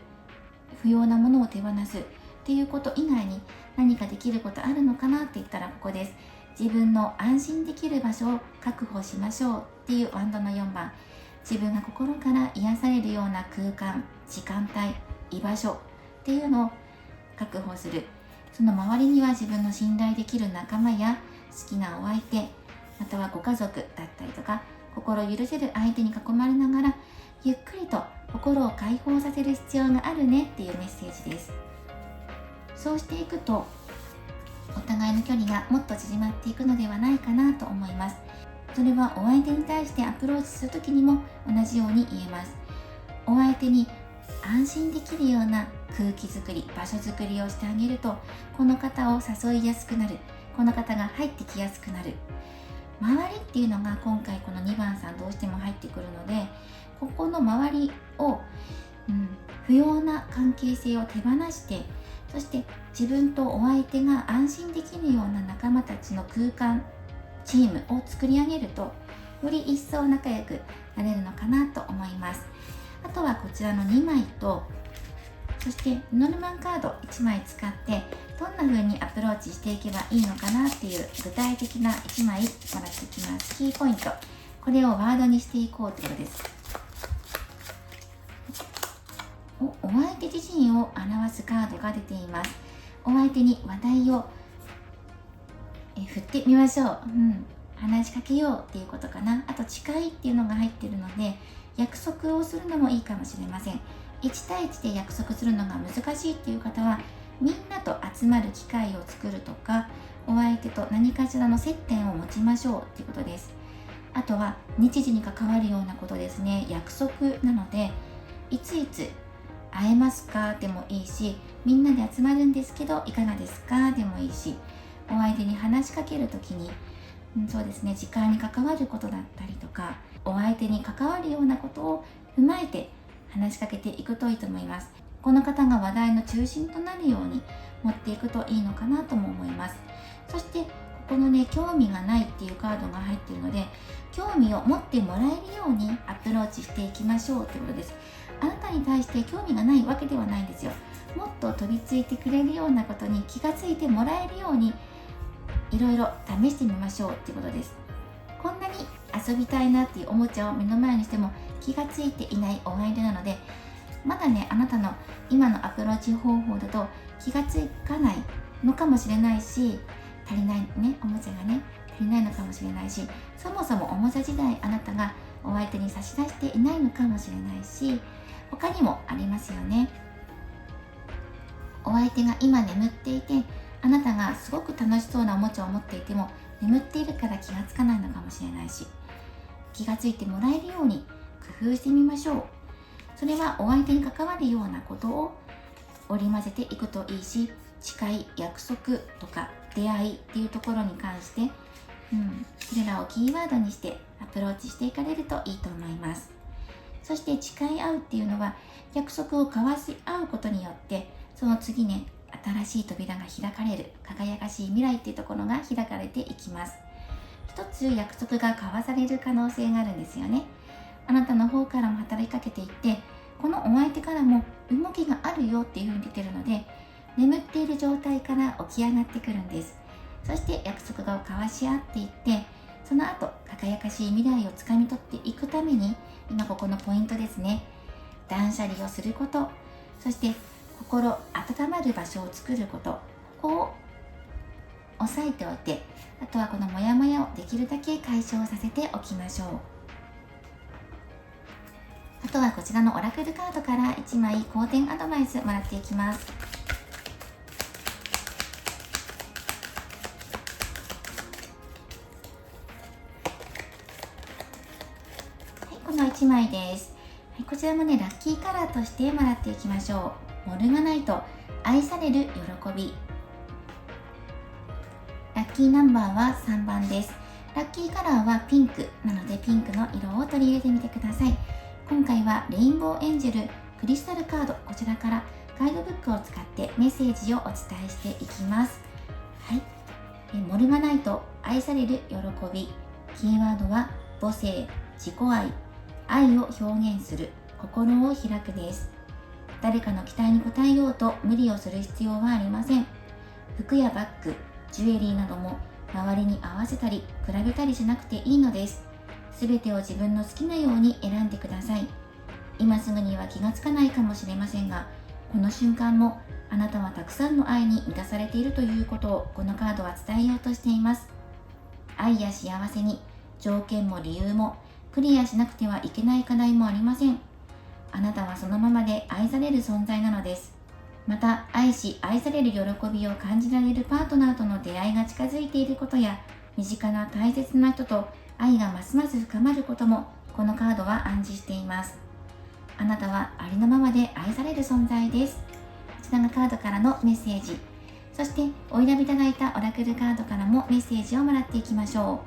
不要なものを手放すっていうこと以外に何かできることあるのかなって言ったらここです。自分の安心できる場所を確保しましょうっていうワンドの4番。自分が心から癒されるような空間、時間帯、居場所っていうのを確保する。その周りには自分の信頼できる仲間や好きなお相手、またはご家族だったりとか、心許せる相手に囲まれながらゆっくりと心を解放させる必要があるねっていうメッセージです。そうしていくとお互いの距離がもっと縮まっていくのではないかなと思います。それはお相手に対してアプローチするときにも同じように言えます。お相手に安心できるような空気づくり、場所づくりをしてあげると、この方を誘いやすくなる、この方が入ってきやすくなる。周りっていうのが今回この2番さんどうしても入ってくるので、ここの周りを、不要な関係性を手放して、そして自分とお相手が安心できるような仲間たちの空間、チームを作り上げると、より一層仲良くなれるのかなと思います。あとはこちらの2枚と、そしてノルマンカード1枚使ってどんな風にアプローチしていけばいいのかなっていう具体的な1枚もらっていきます。キーポイント、これをワードにしていこうということです。お相手自身を表すカードが出ています。お相手に話題を振ってみましょう。話しかけようっていうことかな。あと誓いっていうのが入ってるので、約束をするのもいいかもしれません。1対1で約束するのが難しいっていう方は、みんなと集まる機会を作るとか、お相手と何かしらの接点を持ちましょうっていうことです。あとは日時に関わるようなことですね。約束なので、いついつ会えますかでもいいし、みんなで集まるんですけどいかがですかでもいいし、お相手に話しかけるときに、そうですね、時間に関わることだったりとか、お相手に関わるようなことを踏まえて話しかけていくといいと思います。この方が話題の中心となるように持っていくといいのかなとも思います。そしてここのね、興味がないっていうカードが入っているので、興味を持ってもらえるようにアプローチしていきましょうということです。あなたに対して興味がないわけではないんですよ。もっと飛びついてくれるようなことに気がついてもらえるように、いろいろ試してみましょうっていうことです。こんなに遊びたいなっていうおもちゃを目の前にしても気がついていないお相手なので、まだね、あなたの今のアプローチ方法だと気がつかないのかもしれないし、足りないね、おもちゃがね足りないのかもしれないし、そもそもおもちゃ時代あなたがお相手に差し出していないのかもしれないし、他にもありますよね。お相手が今眠っていて、あなたがすごく楽しそうなおもちゃを持っていても眠っているから気がつかないのかもしれないし、気がついてもらえるように工夫してみましょう。それはお相手に関わるようなことを織り交ぜていくといいし、誓い、約束とか出会いっていうところに関して、それらをキーワードにしてアプローチしていかれるといいと思います。そして誓い合うっていうのは、約束を交わし合うことによってその次ね、新しい扉が開かれる、輝かしい未来っていうところが開かれていきます。一つ約束が交わされる可能性があるんですよね。あなたの方からも働きかけていって、このお相手からも動きがあるよっていうふうに出てるので、眠っている状態から起き上がってくるんです。そして約束を交わし合っていって、その後輝かしい未来をつかみ取っていくために、今ここのポイントですね、断捨離をすること、そして心温まる場所を作ること、ここを押さえておいて、あとはこのモヤモヤをできるだけ解消させておきましょう。あとはこちらのオラクルカードから1枚好転アドバイスもらっていきます。はい、この1枚です。はい、こちらもね、ラッキーカラーとしてもらっていきましょう。モルガナイト、愛される喜び。ラッキーナンバーは3番です。ラッキーカラーはピンクなので、ピンクの色を取り入れてみてください。今回はレインボーエンジェルクリスタルカード、こちらからガイドブックを使ってメッセージをお伝えしていきます。はい、モルガナイト、愛される喜び。キーワードは母性、自己愛、愛を表現する、心を開くです。誰かの期待に応えようと無理をする必要はありません。服やバッグ、ジュエリーなども周りに合わせたり比べたりしなくていいのです。すべてを自分の好きなように選んでください。今すぐには気がつかないかもしれませんが、この瞬間もあなたはたくさんの愛に満たされているということをこのカードは伝えようとしています。愛や幸せに条件も理由もクリアしなくてはいけない課題もありません。あなたはそのままで愛される存在なのです。また、愛し愛される喜びを感じられるパートナーとの出会いが近づいていることや、身近な大切な人と愛がますます深まることもこのカードは暗示しています。あなたはありのままで愛される存在です。こちらがカードからのメッセージ。そしてお選びいただいたオラクルカードからもメッセージをもらっていきましょ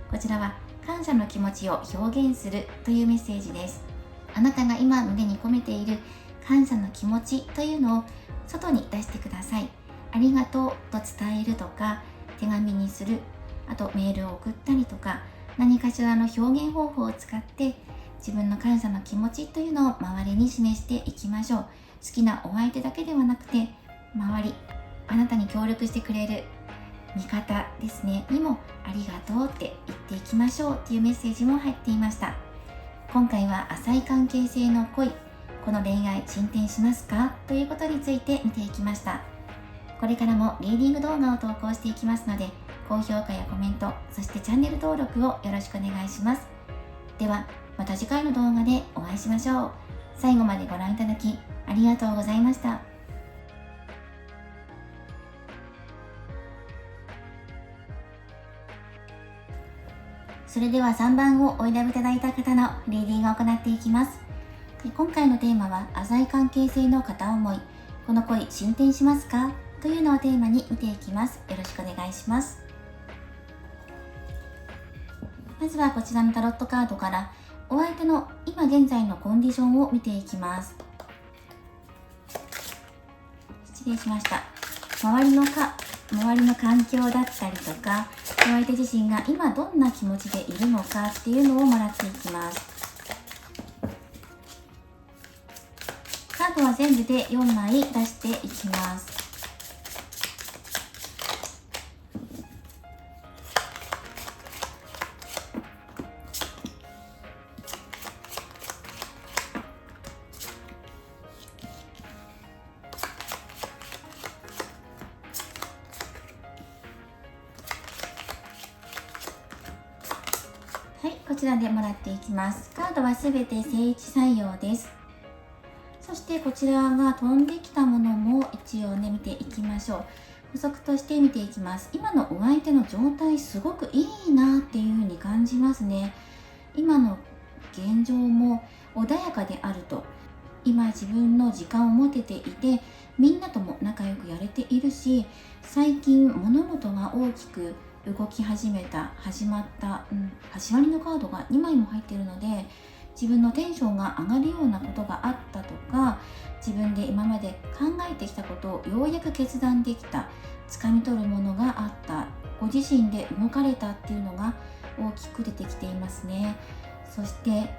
う。こちらは感謝の気持ちを表現するというメッセージです。あなたが今胸に込めている感謝の気持ちというのを外に出してください。ありがとうと伝えるとか、手紙にする、あとメールを送ったりとか、何かしらの表現方法を使って自分の感謝の気持ちというのを周りに示していきましょう。好きなお相手だけではなくて、周り、あなたに協力してくれる味方ですねにもありがとうって言っていきましょうというメッセージも入っていました。今回は浅い関係性の恋、この恋愛進展しますかということについて見ていきました。これからもリーディング動画を投稿していきますので、高評価やコメント、そしてチャンネル登録をよろしくお願いします。ではまた次回の動画でお会いしましょう。最後までご覧いただきありがとうございました。それでは3番をお選びいただいた方のリーディングを行っていきます。今回のテーマは浅い関係性の片思い、この恋進展しますかというのをテーマに見ていきます。よろしくお願いします。まずはこちらのタロットカードからお相手の今現在のコンディションを見ていきます。失礼しました。周りの環境だったりとか、お相手自身が今どんな気持ちでいるのかっていうのをもらっていきます。カードは全部で4枚出していきます。はい、こちらでもらっていきます。カードはすべて正位置採用です。そしてこちらが飛んできたものも一応ね見ていきましょう。補足として見ていきます。今のお相手の状態すごくいいなっていう風に感じますね。今の現状も穏やかであると。今自分の時間を持てていて、みんなとも仲良くやれているし、最近物事が大きく動き始まった、始まりのカードが2枚も入っているので、自分のテンションが上がるようなことがあったとか、自分で今まで考えてきたことをようやく決断できた、掴み取るものがあった、ご自身で動かれたっていうのが大きく出てきていますね。そして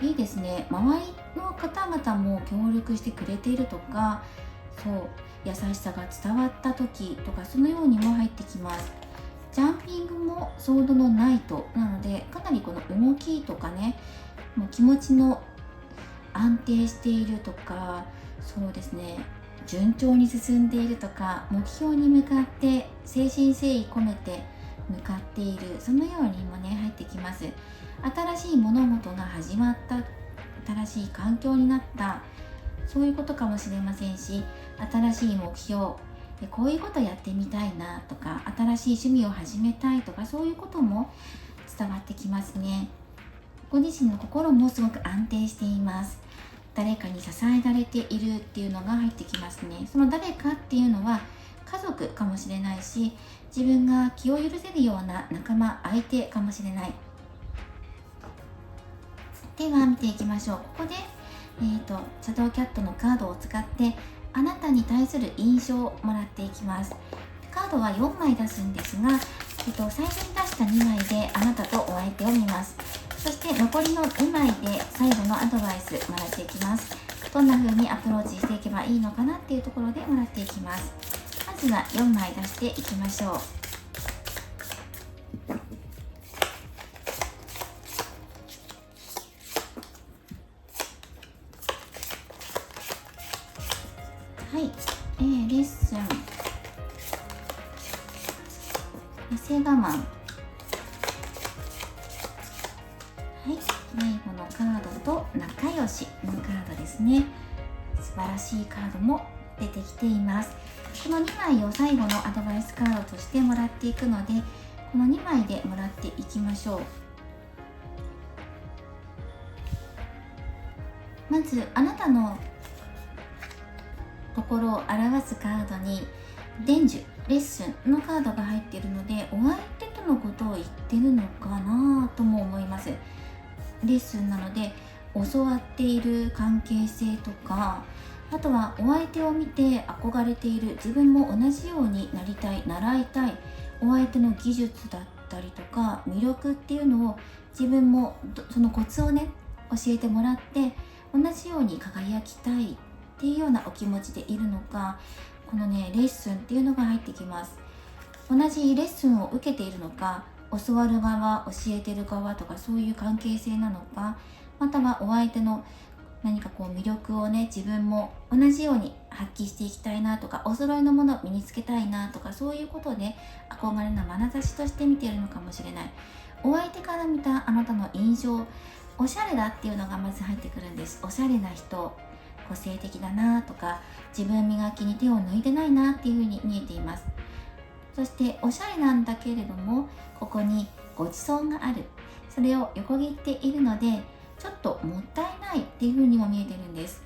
いいですね。周りの方々も協力してくれているとか、優しさが伝わった時とか、そのようにも入ってきます。ジャンピングもソードのナイトなので、かなりこの動きとかね、もう気持ちの安定しているとか、そうですね、順調に進んでいるとか、目標に向かって誠心誠意込めて向かっている、そのようにもね入ってきます。新しい物事が始まった、新しい環境になった、そういうことかもしれませんし、新しい目標でこういうことやってみたいなとか、新しい趣味を始めたいとか、そういうことも伝わってきますね。ご自身の心もすごく安定しています。誰かに支えられているっていうのが入ってきますね。その誰かっていうのは家族かもしれないし、自分が気を許せるような仲間、相手かもしれない。では見ていきましょう。ここでシャドウキャットのカードを使ってあなたに対する印象をもらっていきます。カードは4枚出すんですが、最初に出した2枚であなたとお相手を見ます。そして残りの2枚で最後のアドバイスもらっていきます。どんな風にアプローチしていけばいいのかなっていうところでもらっていきます。まずは4枚出していきましょう。はい、レッスン、痩せ我慢、はい、迷子のカードと仲良しのカードですね。素晴らしいカードも出てきています。この2枚を最後のアドバイスカードとしてもらっていくので、この2枚でもらっていきましょう。まずあなたのところを表すカードに伝授、レッスンのカードが入っているので、お相手とのことを言ってるのかなとも思います。レッスンなので教わっている関係性とか、あとはお相手を見て憧れている、自分も同じようになりたい、習いたい、お相手の技術だったりとか魅力っていうのを自分もそのコツをね教えてもらって同じように輝きたいっていうようなお気持ちでいるのか、このねレッスンっていうのが入ってきます。同じレッスンを受けているのか、教わる側、教えてる側とかそういう関係性なのか、またはお相手の何か魅力をね自分も同じように発揮していきたいなとか、お揃いのものを身につけたいなとか、そういうことで憧れの眼差しとして見ているのかもしれない。お相手から見たあなたの印象、おしゃれだっていうのがまず入ってくるんです。おしゃれな人、個性的だなとか、自分磨きに手を抜いてないなっていう風に見えています。そしておしゃれなんだけれども、ここにごちそうがある、それを横切っているのでちょっともったいないっていう風にも見えてるんです。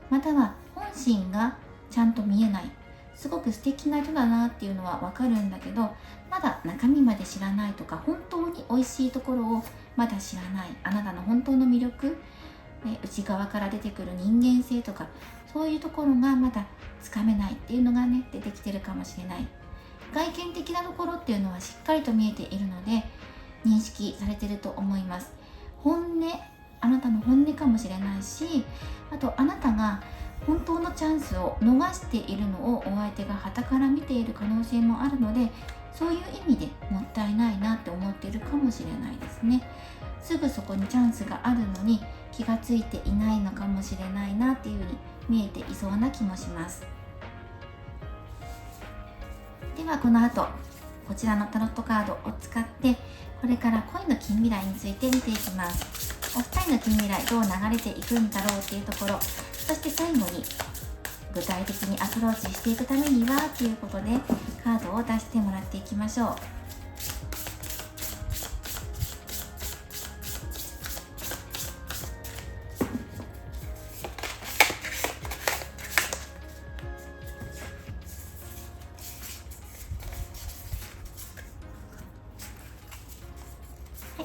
または本心がちゃんと見えない、すごく素敵な人だなっていうのはわかるんだけど、まだ中身まで知らないとか、本当に美味しいところをまだ知らない、あなたの本当の魅力、内側から出てくる人間性とか、そういうところがまだつかめないっていうのがね出てきてるかもしれない。外見的なところっていうのはしっかりと見えているので認識されていると思います。本音、あなたの本音かもしれないし、あとあなたが本当のチャンスを逃しているのをお相手が傍から見ている可能性もあるので、そういう意味でもったいないなって思っているかもしれないですね。すぐそこにチャンスがあるのに気がついていないのかもしれないなっていうふうに見えていそうな気もします。ではこの後こちらのタロットカードを使ってこれから恋の近未来について見ていきます。お二人の近未来どう流れていくんだろうっていうところ、そして最後に具体的にアプローチしていくためにはということでカードを出してもらっていきましょう。は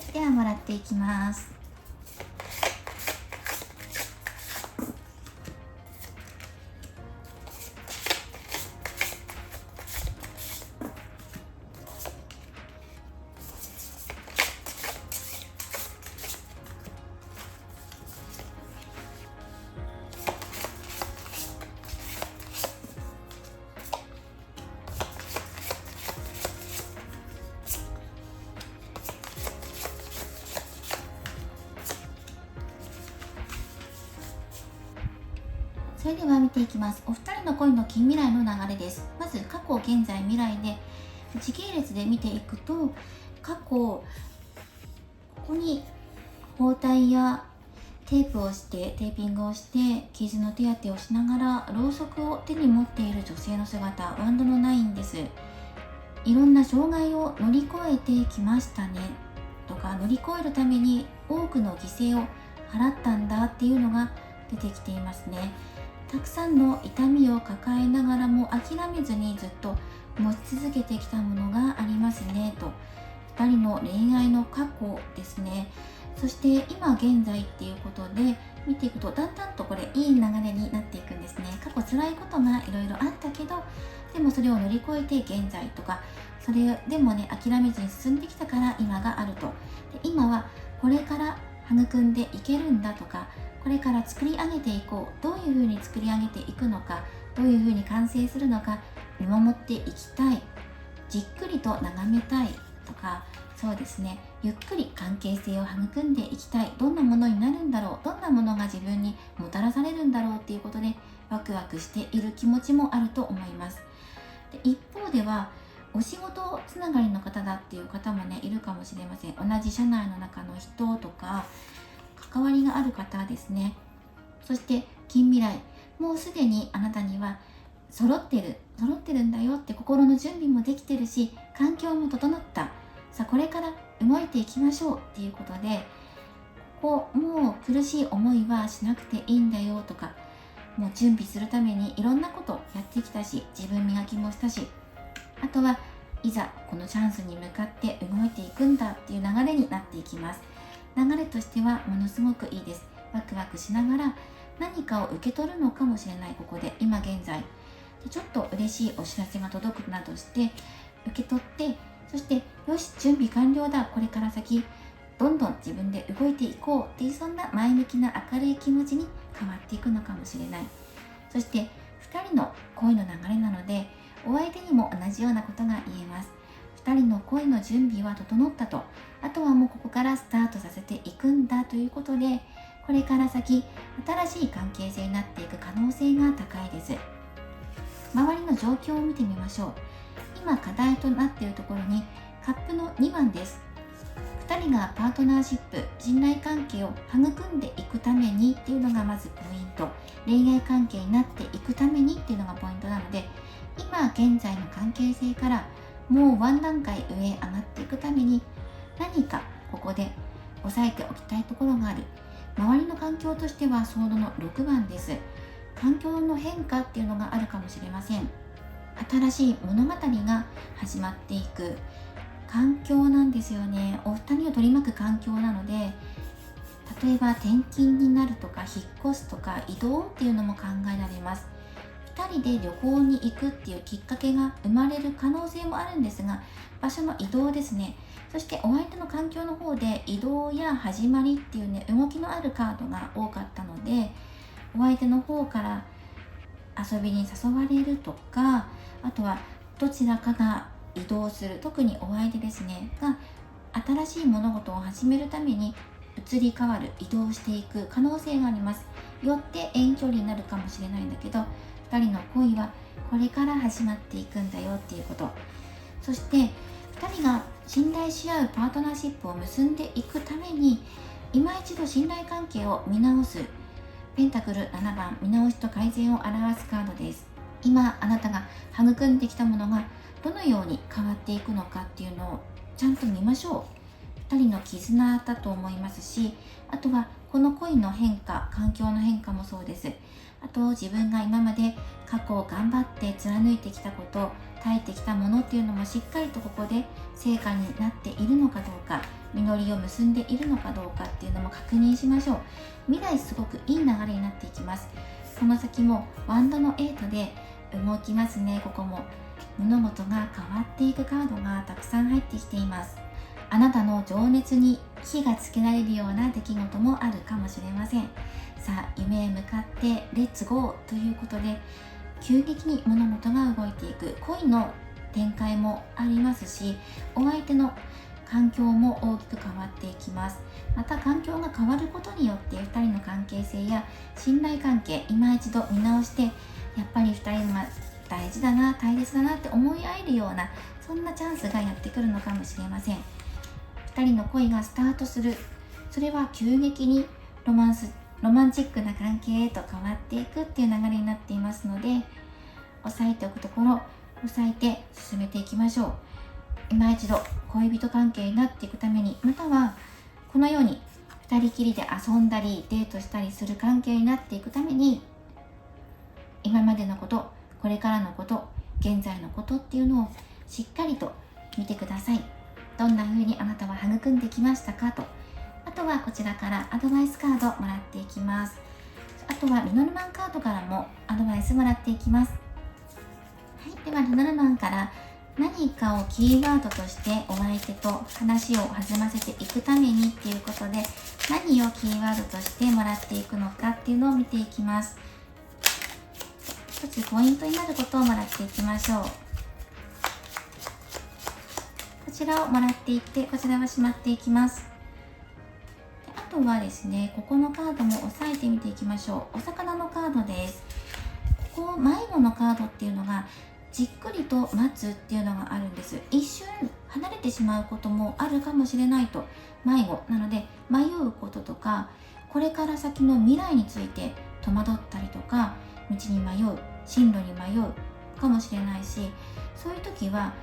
い、ではもらっていきます。それでは見ていきます。お二人の恋の近未来の流れです。まず過去、現在、未来で時系列で見ていくと、過去ここに包帯やテープをして、テーピングをして傷の手当てをしながらろうそくを手に持っている女性の姿、ワンドの9です。いろんな障害を乗り越えてきましたねとか、乗り越えるために多くの犠牲を払ったんだっていうのが出てきていますね。たくさんの痛みを抱えながらも諦めずにずっと持ち続けてきたものがありますねと。2人の恋愛の過去ですね。そして今現在っていうことで見ていくと、だんだんとこれいい流れになっていくんですね。過去辛いことがいろいろあったけど、でもそれを乗り越えて現在とか、それでもね諦めずに進んできたから今があると。で今はこれから育んでいけるんだとか、これから作り上げていこう、どういうふうに作り上げていくのか、どういうふうに完成するのか見守っていきたい、じっくりと眺めたいとか、そうですね、ゆっくり関係性を育んでいきたい、どんなものになるんだろう、どんなものが自分にもたらされるんだろうっていうことでワクワクしている気持ちもあると思います。で一方ではお仕事つながりの方だっていう方もねいるかもしれません。同じ社内の中の人とか関わりがある方ですね。そして近未来、もうすでにあなたには揃ってるんだよって、心の準備もできてるし環境も整った、さあこれから動いていきましょうっていうことで、ここもう苦しい思いはしなくていいんだよとか、もう準備するためにいろんなことやってきたし、自分磨きもしたし、あとはいざこのチャンスに向かって動いていくんだっていう流れになっていきます。流れとしてはものすごくいいです。ワクワクしながら何かを受け取るのかもしれない。ここで今現在でちょっと嬉しいお知らせが届くなどして受け取って、そしてよし準備完了だ、これから先どんどん自分で動いていこうっていう、そんな前向きな明るい気持ちに変わっていくのかもしれない。そして2人の恋の流れなので、お相手にも同じようなことが言えます。2人の恋の準備は整ったと、あとはもうここからスタートさせていくんだということで、これから先新しい関係性になっていく可能性が高いです。周りの状況を見てみましょう。今課題となっているところにカップの2番です。2人がパートナーシップ、信頼関係を育んでいくためにっていうのがまずポイント。恋愛関係になっていくためにっていうのがポイントなので、今現在の関係性からもうワン段階上へ上がっていくために、何かここで押さえておきたいところがある。周りの環境としてはソードの6番です。環境の変化っていうのがあるかもしれません。新しい物語が始まっていく環境なんですよね。お二人を取り巻く環境なので、例えば転勤になるとか引っ越すとか移動っていうのも考えられます。2人で旅行に行くっていうきっかけが生まれる可能性もあるんですが、場所の移動ですね。そしてお相手の環境の方で移動や始まりっていうね、動きのあるカードが多かったので、お相手の方から遊びに誘われるとか、あとはどちらかが移動する、特にお相手ですねが新しい物事を始めるために移り変わる、移動していく可能性があります。よって遠距離になるかもしれないんだけど、2人の恋はこれから始まっていくんだよっていうこと。そして2人が信頼し合うパートナーシップを結んでいくために、今一度信頼関係を見直す。ペンタクル7番、見直しと改善を表すカードです。今あなたが育んできたものがどのように変わっていくのかっていうのをちゃんと見ましょう。2人の絆だと思いますし、あとはこの恋の変化、環境の変化もそうです。あと自分が今まで過去を頑張って貫いてきたこと、耐えてきたものっていうのもしっかりとここで成果になっているのかどうか、実りを結んでいるのかどうかっていうのも確認しましょう。未来すごくいい流れになっていきます。この先もワンドの8で動きますね。ここも物事が変わっていくカードがたくさん入ってきています。あなたの情熱に火がつけられるような出来事もあるかもしれません。さあ夢へ向かってレッツゴーということで、急激に物事が動いていく恋の展開もありますし、お相手の環境も大きく変わっていきます。また環境が変わることによって2人の関係性や信頼関係、今一度見直して、やっぱり2人が大事だな、大切だなって思い合えるような、そんなチャンスがやってくるのかもしれません。2人の恋がスタートする。それは急激にロマンチックな関係へと変わっていくっていう流れになっていますので、押さえておくところ押さえて進めていきましょう。今一度恋人関係になっていくために、またはこのように2人きりで遊んだりデートしたりする関係になっていくために、今までのこと、これからのこと、現在のことっていうのをしっかりと見てください。どんな風にあなたは育んできましたかと。あとはこちらからアドバイスカードもらっていきます。あとはミノルマンカードからもアドバイスもらっていきます。はい、ではミノルマンから何かをキーワードとしてお相手と話を弾ませていくためにっていうことで、何をキーワードとしてもらっていくのかっていうのを見ていきます。一つポイントになることをもらっていきましょう。こちらをもらっていって、こちらはしまっていきます。であとはですね、ここのカードも押さえてみていきましょう。お魚のカードです。ここ迷子のカードっていうのがじっくりと待つっていうのがあるんです。一瞬離れてしまうこともあるかもしれないと。迷子なので迷うこととか、これから先の未来について戸惑ったりとか、道に迷う、進路に迷うかもしれないし、そういう時は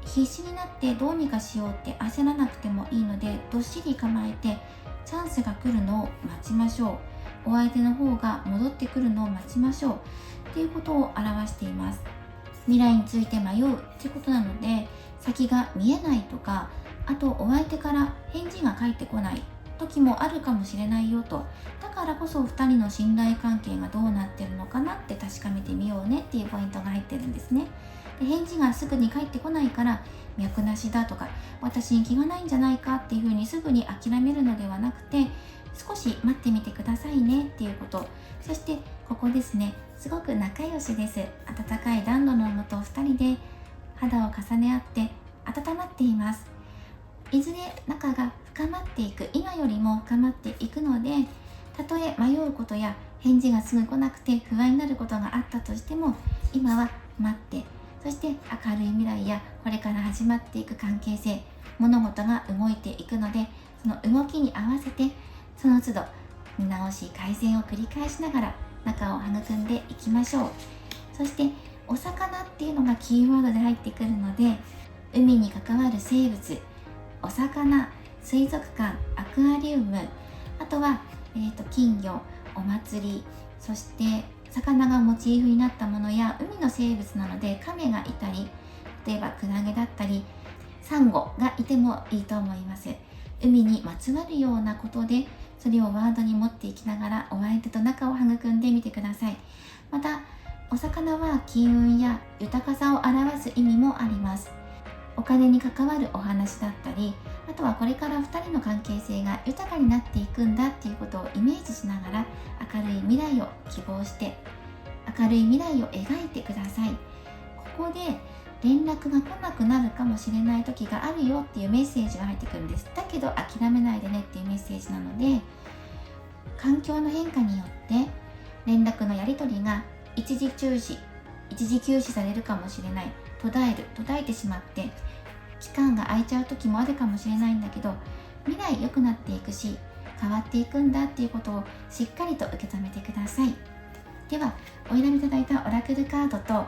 必死になってどうにかしようって焦らなくてもいいので、どっしり構えてチャンスが来るのを待ちましょう。お相手の方が戻ってくるのを待ちましょうっていうことを表しています。未来について迷うってことなので、先が見えないとか、あとお相手から返事が返ってこない時もあるかもしれないよと。だからこそ2人の信頼関係がどうなってるのかなって確かめてみようねっていうポイントが入ってるんですね。で返事がすぐに返ってこないから脈なしだとか、私に気がないんじゃないかっていうふうにすぐに諦めるのではなくて、少し待ってみてくださいねっていうこと。そしてここですね、すごく仲良しです。温かい暖炉のもと2人で肌を重ね合って温まっています。いずれ仲が深まっていく、今よりも深まっていくので、たとえ迷うことや返事がすぐ来なくて不安になることがあったとしても、今は待って、そして明るい未来やこれから始まっていく関係性、物事が動いていくので、その動きに合わせてその都度見直し改善を繰り返しながら仲を育んでいきましょう。そしてお魚っていうのがキーワードで入ってくるので、海に関わる生物、お魚、水族館、アクアリウム、あとは、金魚、お祭り、そして魚がモチーフになったものや海の生物なので亀がいたり、例えばクラゲだったりサンゴがいてもいいと思います。海にまつわるようなことでそれをワードに持っていきながらお相手と仲を育んでみてください。またお魚は金運や豊かさを表す意味もあります。お金に関わるお話だったり、あとはこれから2人の関係性が豊かになっていくんだっていうことをイメージしながら、明るい未来を希望して明るい未来を描いてください。ここで連絡が来なくなるかもしれない時があるよっていうメッセージが入ってくるんです。だけど諦めないでねっていうメッセージなので、環境の変化によって連絡のやり取りが一時休止されるかもしれない。途絶えてしまって期間が空いちゃう時もあるかもしれないんだけど、未来良くなっていくし変わっていくんだっていうことをしっかりと受け止めてください。ではお選びいただいたオラクルカードと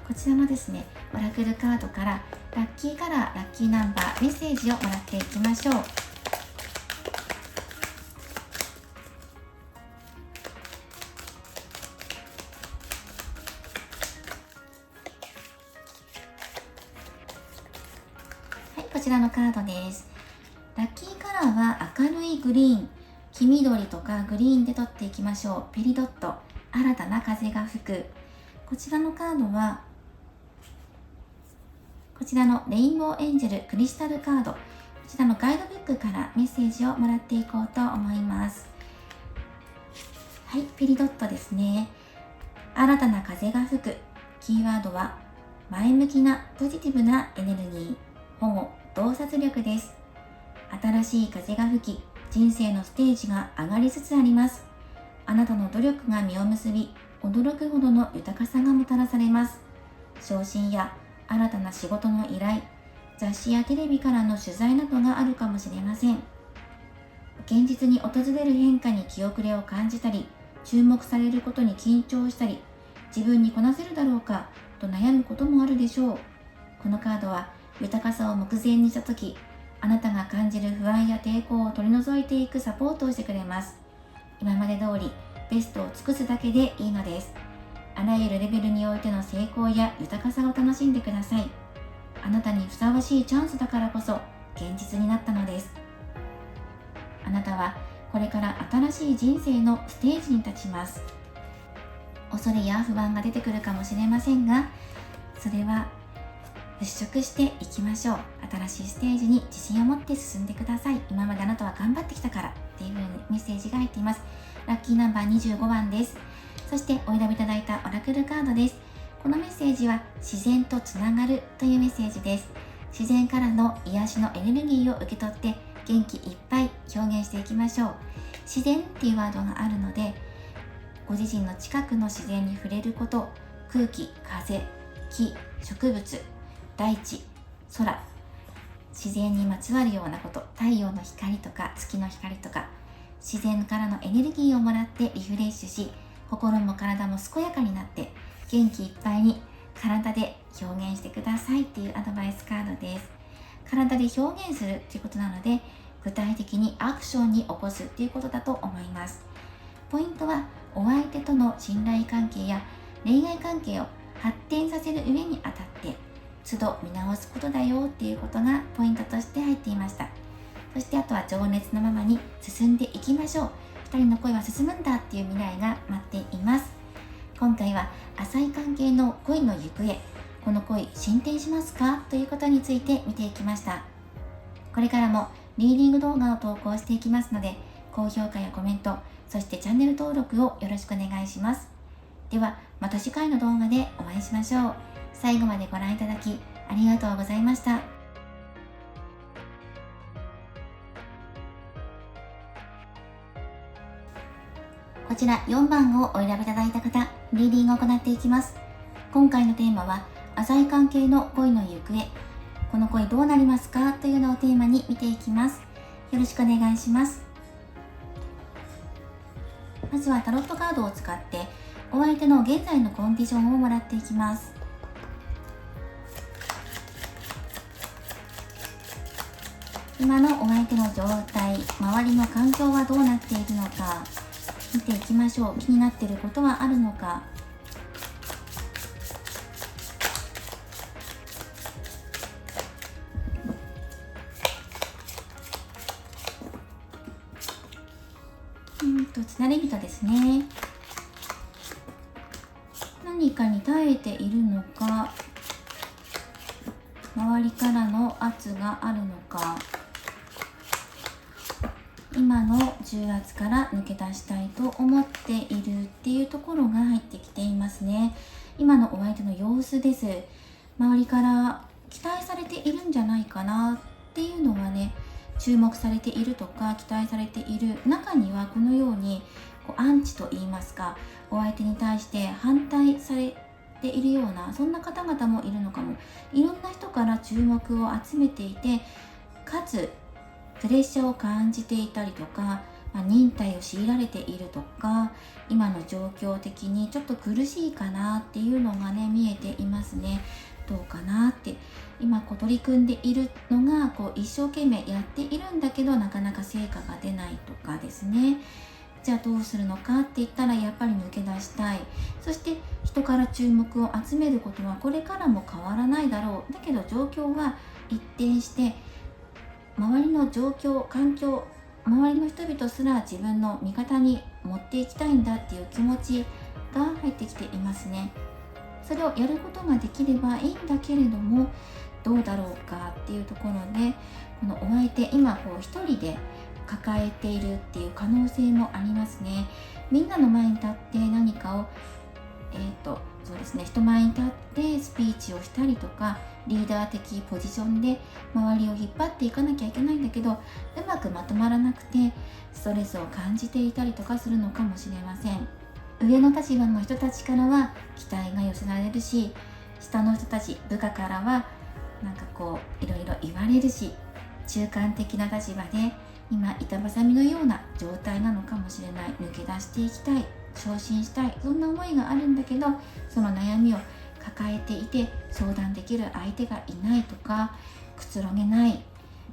こちらのですねオラクルカードからラッキーカラー、ラッキーナンバー、メッセージをもらっていきましょう。はい、こちらのカードです。ラッキーカラーは明るいグリーン、黄緑とかグリーンで取っていきましょう。ペリドット、新たな風が吹く。こちらのカードはこちらのレインボーエンジェルクリスタルカード、こちらのガイドブックからメッセージをもらっていこうと思います。はい、ペリドットですね。新たな風が吹く。キーワードは前向きなポジティブなエネルギー、保護、洞察力です。新しい風が吹き、人生のステージが上がりつつあります。あなたの努力が実を結び、驚くほどの豊かさがもたらされます。昇進や新たな仕事の依頼、雑誌やテレビからの取材などがあるかもしれません。現実に訪れる変化に気遅れを感じたり、注目されることに緊張したり、自分にこなせるだろうかと悩むこともあるでしょう。このカードは豊かさを目前にしたとき、あなたが感じる不安や抵抗を取り除いていくサポートをしてくれます。今まで通りベストを尽くすだけでいいのです。あらゆるレベルにおいての成功や豊かさを楽しんでください。あなたにふさわしいチャンスだからこそ現実になったのです。あなたはこれから新しい人生のステージに立ちます。恐れや不安が出てくるかもしれませんが、それは払拭していきましょう。新しいステージに自信を持って進んでください。今まであなたは頑張ってきたからっていう風にメッセージが入っています。ラッキーナンバー25番です。そしてお選びいただいたオラクルカードです。このメッセージは自然とつながるというメッセージです。自然からの癒しのエネルギーを受け取って元気いっぱい表現していきましょう。自然っていうワードがあるので、ご自身の近くの自然に触れること、空気、風、木、植物、大地、空、自然にまつわるようなこと、太陽の光とか月の光とか、自然からのエネルギーをもらってリフレッシュし、心も体も健やかになって元気いっぱいに体で表現してくださいっていうアドバイスカードです。体で表現するっていうことなので、具体的にアクションに起こすっていうことだと思います。ポイントはお相手との信頼関係や恋愛関係を発展させる上にあたって都度見直すことだよっていうことがポイントとして入っていました。そしてあとは情熱のままに進んでいきましょう。2人の恋は進むんだっていう未来が待っています。今回は浅い関係の恋の行方、この恋進展しますかということについて見ていきました。これからもリーディング動画を投稿していきますので、高評価やコメント、そしてチャンネル登録をよろしくお願いします。ではまた次回の動画でお会いしましょう。最後までご覧いただきありがとうございました。こちら4番をお選びいただいた方、リーディングを行っていきます。今回のテーマは浅い関係の恋の行方、この恋どうなりますかというのをテーマに見ていきます。よろしくお願いします。まずはタロットカードを使ってお相手の現在のコンディションをもらっていきます。今のお相手の状態、周りの環境はどうなっているのか見ていきましょう。気になっていることはあるのか。つなり人ですね。何かに耐えているのか、周りからの圧があるのか、今の重圧から抜け出したいと思っているっていうところが入ってきていますね。今のお相手の様子です。周りから期待されているんじゃないかなっていうのはね、注目されているとか期待されている中には、このようにアンチと言いますか、お相手に対して反対されているような、そんな方々もいるのかも。いろんな人から注目を集めていて、かつプレッシャーを感じていたりとか、忍耐を強いられているとか、今の状況的にちょっと苦しいかなっていうのがね、見えていますね。どうかなって、今取り組んでいるのが一生懸命やっているんだけど、なかなか成果が出ないとかですね。じゃあどうするのかって言ったら、やっぱり抜け出したい。そして人から注目を集めることはこれからも変わらないだろう。だけど状況は一転して、周りの状況、環境、周りの人々すら自分の味方に持っていきたいんだっていう気持ちが入ってきていますね。それをやることができればいいんだけれども、どうだろうかっていうところで、このお相手、今一人で抱えているっていう可能性もありますね。みんなの前に立って何かをそうですね、人前に立ってスピーチをしたりとか、リーダー的ポジションで周りを引っ張っていかなきゃいけないんだけど、うまくまとまらなくてストレスを感じていたりとかするのかもしれません。上の立場の人たちからは期待が寄せられるし、下の人たち、部下からはいろいろ言われるし、中間的な立場で今板挟みのような状態なのかもしれない。抜け出していきたい、昇進したい、そんな思いがあるんだけど、その悩みを抱えていて相談できる相手がいないとか、くつろげない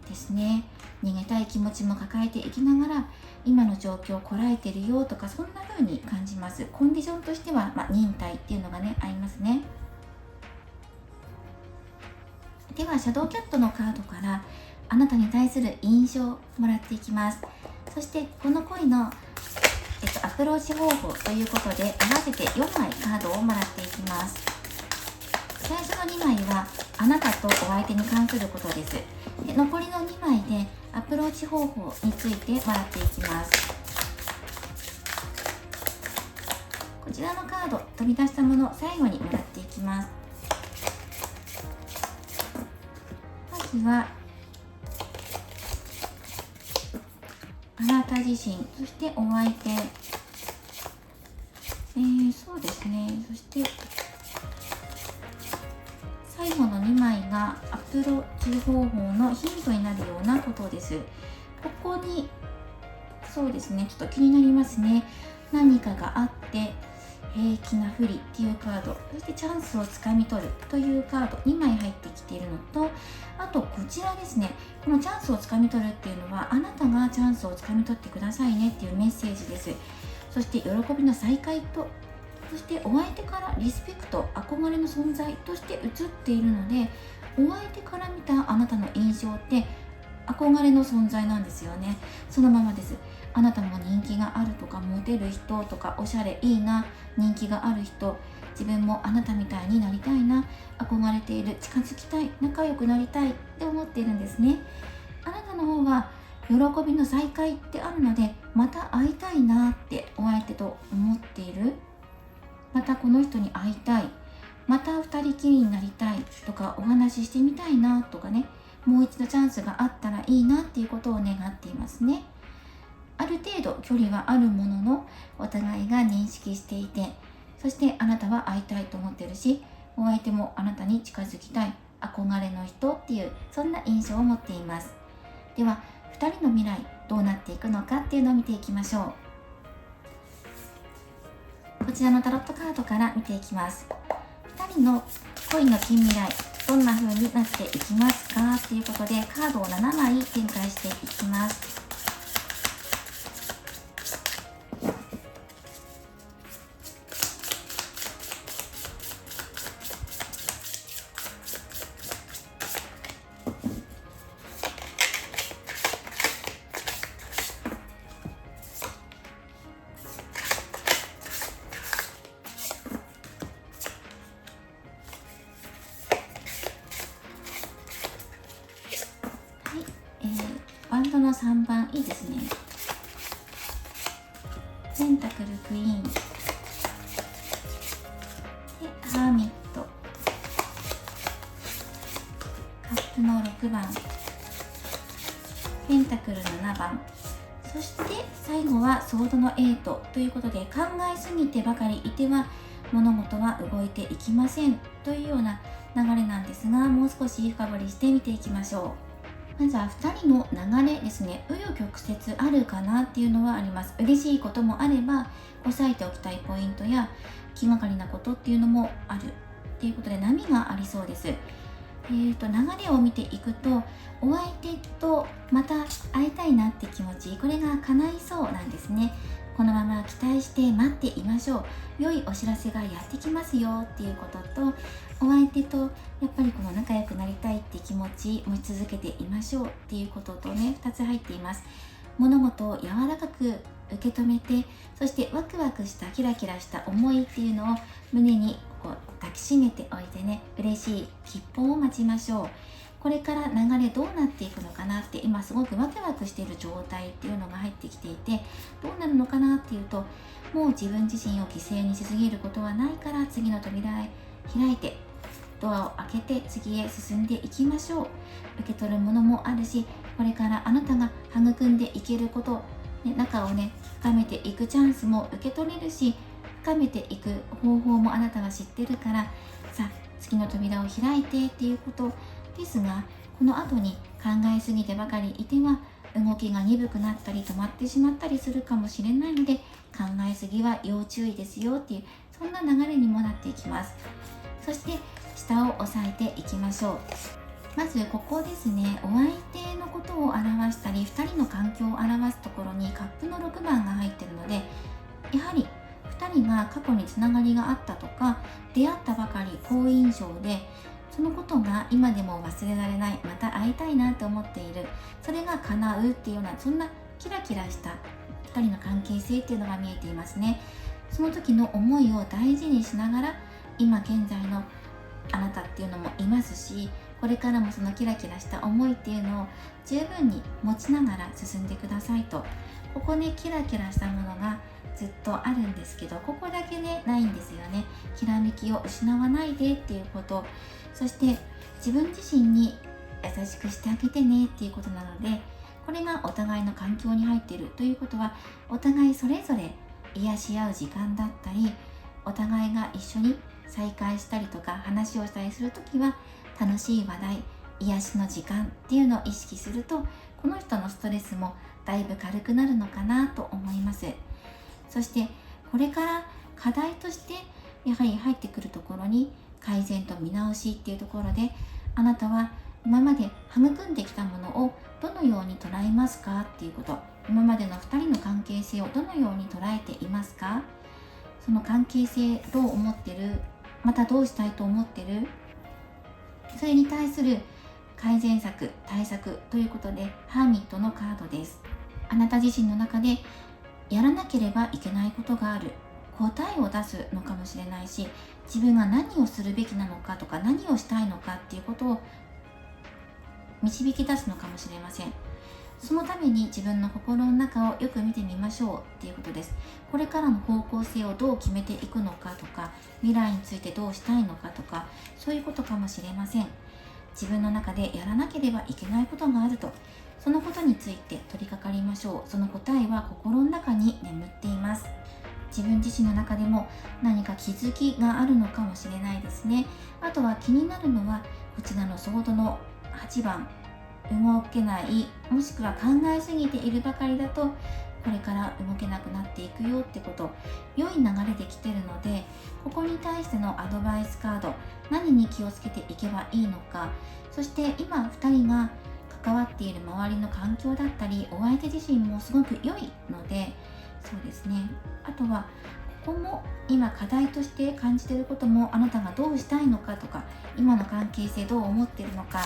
ですね。逃げたい気持ちも抱えていきながら、今の状況をこらえてるよとか、そんな風に感じます。コンディションとしては、忍耐っていうのがね、ありますね。ではシャドウキャットのカードからあなたに対する印象をもらっていきます。そしてこの恋の、アプローチ方法ということで、合わせて4枚カードをもらっていきます。最初の2枚はあなたとお相手に関することです。で、残りの2枚でアプローチ方法についてもらっていきます。こちらのカード、飛び出したもの、最後にもらっていきます。まずはあなた自身、そしてお相手、そうですね、そして最後の2枚がアプローチ方法のヒントになるようなことです。ここにそうですね、ちょっと気になりますね。何かがあって平気なふりっていうカード、そしてチャンスをつかみ取るというカード2枚入ってきているのと、あとこちらですね、このチャンスをつかみ取るっていうのは、あなたがチャンスをつかみ取ってくださいねっていうメッセージです。そして喜びの再会と、そしてお相手からリスペクト、憧れの存在として映っているので、お相手から見たあなたの印象って憧れの存在なんですよね。そのままです。あなたも人気があるとか、モテる人とか、おしゃれいいな、人気がある人、自分もあなたみたいになりたいな、憧れている、近づきたい、仲良くなりたいって思っているんですね。あなたの方は喜びの再会ってあるので、また会いたいなってお相手と思っている。またこの人に会いたい、また二人きりになりたいとか、お話ししてみたいなとかね、もう一度チャンスがあったらいいなっていうことを願っていますね。ある程度距離はあるものの、お互いが認識していて、そしてあなたは会いたいと思ってるし、お相手もあなたに近づきたい、憧れの人っていう、そんな印象を持っています。では2人の未来どうなっていくのかっていうのを見ていきましょう。こちらのタロットカードから見ていきます。2人の恋の近未来、どんな風になっていきますかっていうことで、カードを7枚展開していきます。バンドの3番、いいですね。ペンタクルクイーンでハーミット、カップの6番、ペンタクル7番、そして最後はソードの8ということで、考えすぎてばかりいては物事は動いていきませんというような流れなんですが、もう少し深掘りして見ていきましょう。まずは2人の流れですね。紆余曲折あるかなっていうのはあります。嬉しいこともあれば、押さえておきたいポイントや気がかりなことっていうのもあるっていうことで、波がありそうです。流れを見ていくと、お相手とまた会いたいなって気持ち、これが叶いそうなんですね。このまま期待して待っていましょう。良いお知らせがやってきますよっていうことと、お相手とやっぱりこの仲良くなりたいって気持ち持ち続けていましょうっていうこととね、2つ入っています。物事を柔らかく受け止めて、そしてワクワクしたキラキラした思いっていうのを胸にこう抱きしめておいてね、嬉しい吉報を待ちましょう。これから流れどうなっていくのかなって、今すごくワクワクしている状態っていうのが入ってきていて、どうなるのかなっていうと、もう自分自身を犠牲にしすぎることはないから、次の扉へ開いてドアを開けて次へ進んでいきましょう。受け取るものもあるし、これからあなたが育んでいけること、仲をね深めていくチャンスも受け取れるし、深めていく方法もあなたは知ってるから、さあ次の扉を開いてっていうことですが、この後に考えすぎてばかりいては動きが鈍くなったり止まってしまったりするかもしれないので、考えすぎは要注意ですよっていう、そんな流れにもなっていきます。そして下を押さえていきましょう。まずここですね、お相手のことを表したり2人の環境を表すところにカップの6番が入っているので、やはり2人が過去につながりがあったとか、出会ったばかり好印象で、そのことが今でも忘れられない、また会いたいなと思っている、それが叶うっていうような、そんなキラキラした2人の関係性っていうのが見えていますね。その時の思いを大事にしながら、今現在のあなたっていうのもいますし、これからもそのキラキラした思いっていうのを十分に持ちながら進んでくださいと。ここね、キラキラしたものがずっとあるんですけど、ここだけねないんですよね。きらめきを失わないでっていうこと、そして自分自身に優しくしてあげてねっていうことなので、これがお互いの環境に入っているということは、お互いそれぞれ癒し合う時間だったり、お互いが一緒に再会したりとか話をしたりするときは、楽しい話題、癒しの時間っていうのを意識すると、この人のストレスもだいぶ軽くなるのかなと思います。そしてこれから課題としてやはり入ってくるところに、改善と見直しっていうところで、あなたは今まで育んできたものをどのように捉えますかっていうこと、今までの2人の関係性をどのように捉えていますか。その関係性どう思ってる、またどうしたいと思ってる、それに対する改善策、対策ということで、ハーミットのカードです。あなた自身の中でやらなければいけないことがある、答えを出すのかもしれないし、自分が何をするべきなのかとか何をしたいのかっていうことを導き出すのかもしれません。そのために自分の心の中をよく見てみましょうっていうことです。これからの方向性をどう決めていくのかとか、未来についてどうしたいのかとか、そういうことかもしれません。自分の中でやらなければいけないことがあると、そのことについて取り掛かりましょう。その答えは心の中に眠っています。自分自身の中でも何か気づきがあるのかもしれないですね。あとは気になるのは、こちらのソードの8番、動けない、もしくは考えすぎているばかりだと、これから動けなくなっていくよってこと、良い流れで来てるので、ここに対してのアドバイスカード、何に気をつけていけばいいのか、そして今2人が関わっている周りの環境だったり、お相手自身もすごく良いので、そうですね、あとはここも今課題として感じていることも、あなたがどうしたいのかとか、今の関係性どう思っているのか、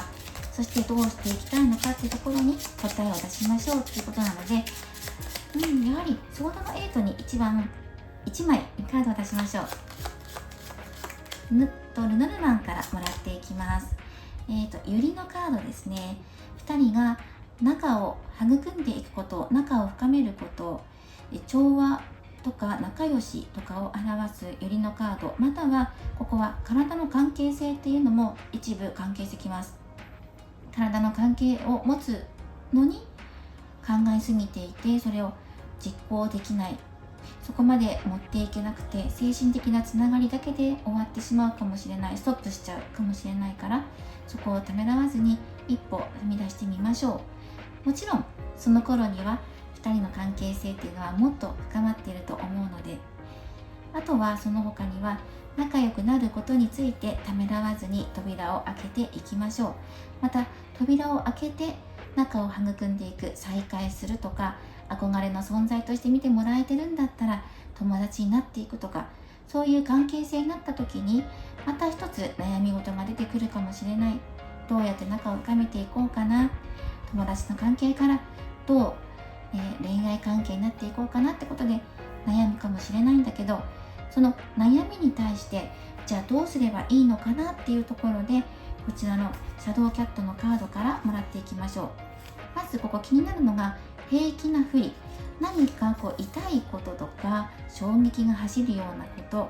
そしてどうしていきたいのかっていうところに答えを出しましょうっていうことなので、やはりソードの8に1枚カードを出しましょう。ルノルマンからもらっていきます。ユリのカードですね。2人が仲を育んでいくこと、仲を深めること、調和とか仲良しとかを表すユリのカード、またはここは体の関係性っていうのも一部関係してきます。体の関係を持つのに考えすぎていて、それを実行できない、そこまで持っていけなくて、精神的なつながりだけで終わってしまうかもしれない、ストップしちゃうかもしれないから、そこをためらわずに一歩踏み出してみましょう。もちろんその頃には2人の関係性っていうのはもっと深まっていると思うので、あとはその他には仲良くなることについてためらわずに扉を開けていきましょう。また扉を開けて仲を育んでいく、再会するとか、憧れの存在として見てもらえてるんだったら友達になっていくとか、そういう関係性になった時にまた一つ悩み事が出てくるかもしれない。どうやって仲を深めていこうかな、友達の関係からどう、恋愛関係になっていこうかなってことで悩むかもしれないんだけど、その悩みに対してじゃあどうすればいいのかなっていうところで、こちらのシャドウキャットのカードからもらっていきましょう。まずここ気になるのが平気なふり、何か痛いこととか衝撃が走るようなこと、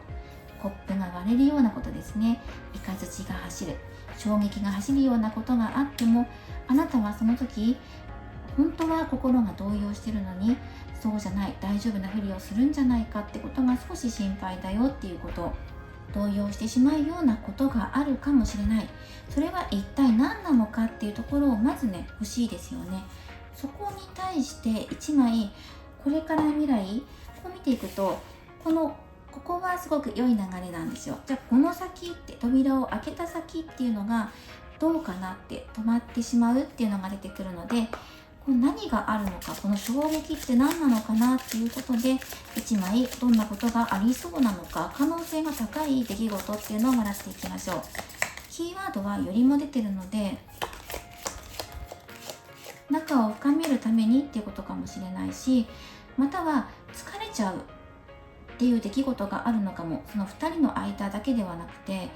コップが割れるようなことですね。雷が走る、衝撃が走るようなことがあっても、あなたはその時本当は心が動揺してるのに、そうじゃない、大丈夫なふりをするんじゃないかってことが少し心配だよっていうこと、動揺してしまうようなことがあるかもしれない。それは一体何なのかっていうところをまずね、欲しいですよね。そこに対して1枚、これから未来、こう見ていくと、ここはすごく良い流れなんですよ。じゃあこの先って、扉を開けた先っていうのがどうかなって、止まってしまうっていうのが出てくるので、何があるのか、この衝撃って何なのかなっていうことで、1枚どんなことがありそうなのか、可能性が高い出来事っていうのをもらっていきましょう。キーワードはよりも出てるので、仲を深めるためにっていうことかもしれないし、または疲れちゃうっていう出来事があるのかも。その2人の間だけではなくて、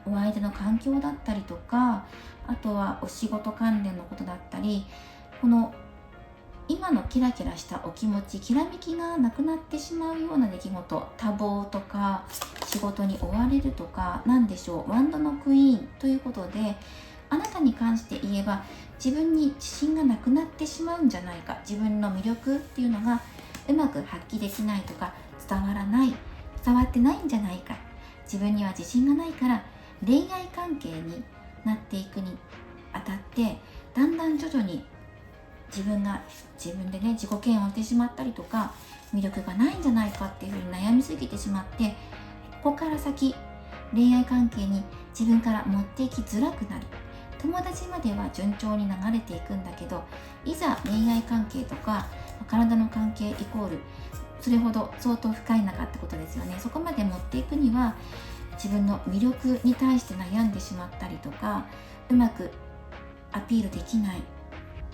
お相手の環境だったりとか、あとはお仕事関連のことだったり、この今のキラキラしたお気持ち、きらめきがなくなってしまうような出来事、多忙とか仕事に追われるとか、なんでしょう、ワンドのクイーンということで、あなたに関して言えば自分に自信がなくなってしまうんじゃないか、自分の魅力っていうのがうまく発揮できないとか、伝わってないんじゃないか、自分には自信がないから恋愛関係になっていくにあたって、だんだん徐々に自分でね、自己嫌悪してしまったりとか、魅力がないんじゃないかっていうふうに悩みすぎてしまって、ここから先恋愛関係に自分から持っていきづらくなる。友達までは順調に流れていくんだけど、いざ恋愛関係とか体の関係イコールそれほど相当深い仲ってことですよね。そこまで持っていくには自分の魅力に対して悩んでしまったりとか、うまくアピールできない、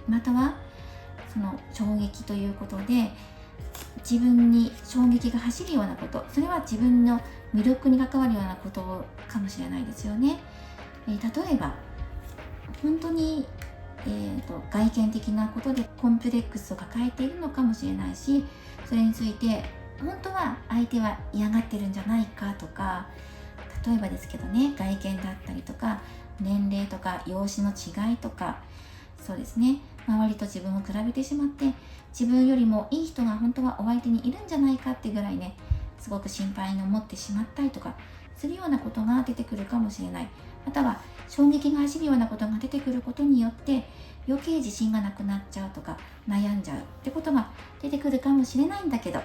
またはその衝撃ということで自分に衝撃が走るようなこと、それは自分の魅力に関わるようなことかもしれないですよね。例えば本当に、外見的なことでコンプレックスを抱えているのかもしれないし、それについて本当は相手は嫌がってるんじゃないかとか、例えばですけどね、外見だったりとか年齢とか容姿の違いとか、そうですね、周りと自分を比べてしまって、自分よりもいい人が本当はお相手にいるんじゃないかっていうぐらいね、すごく心配に思ってしまったりとかするようなことが出てくるかもしれない。または衝撃が走るようなことが出てくることによって余計自信がなくなっちゃうとか悩んじゃうってことが出てくるかもしれないんだけどっ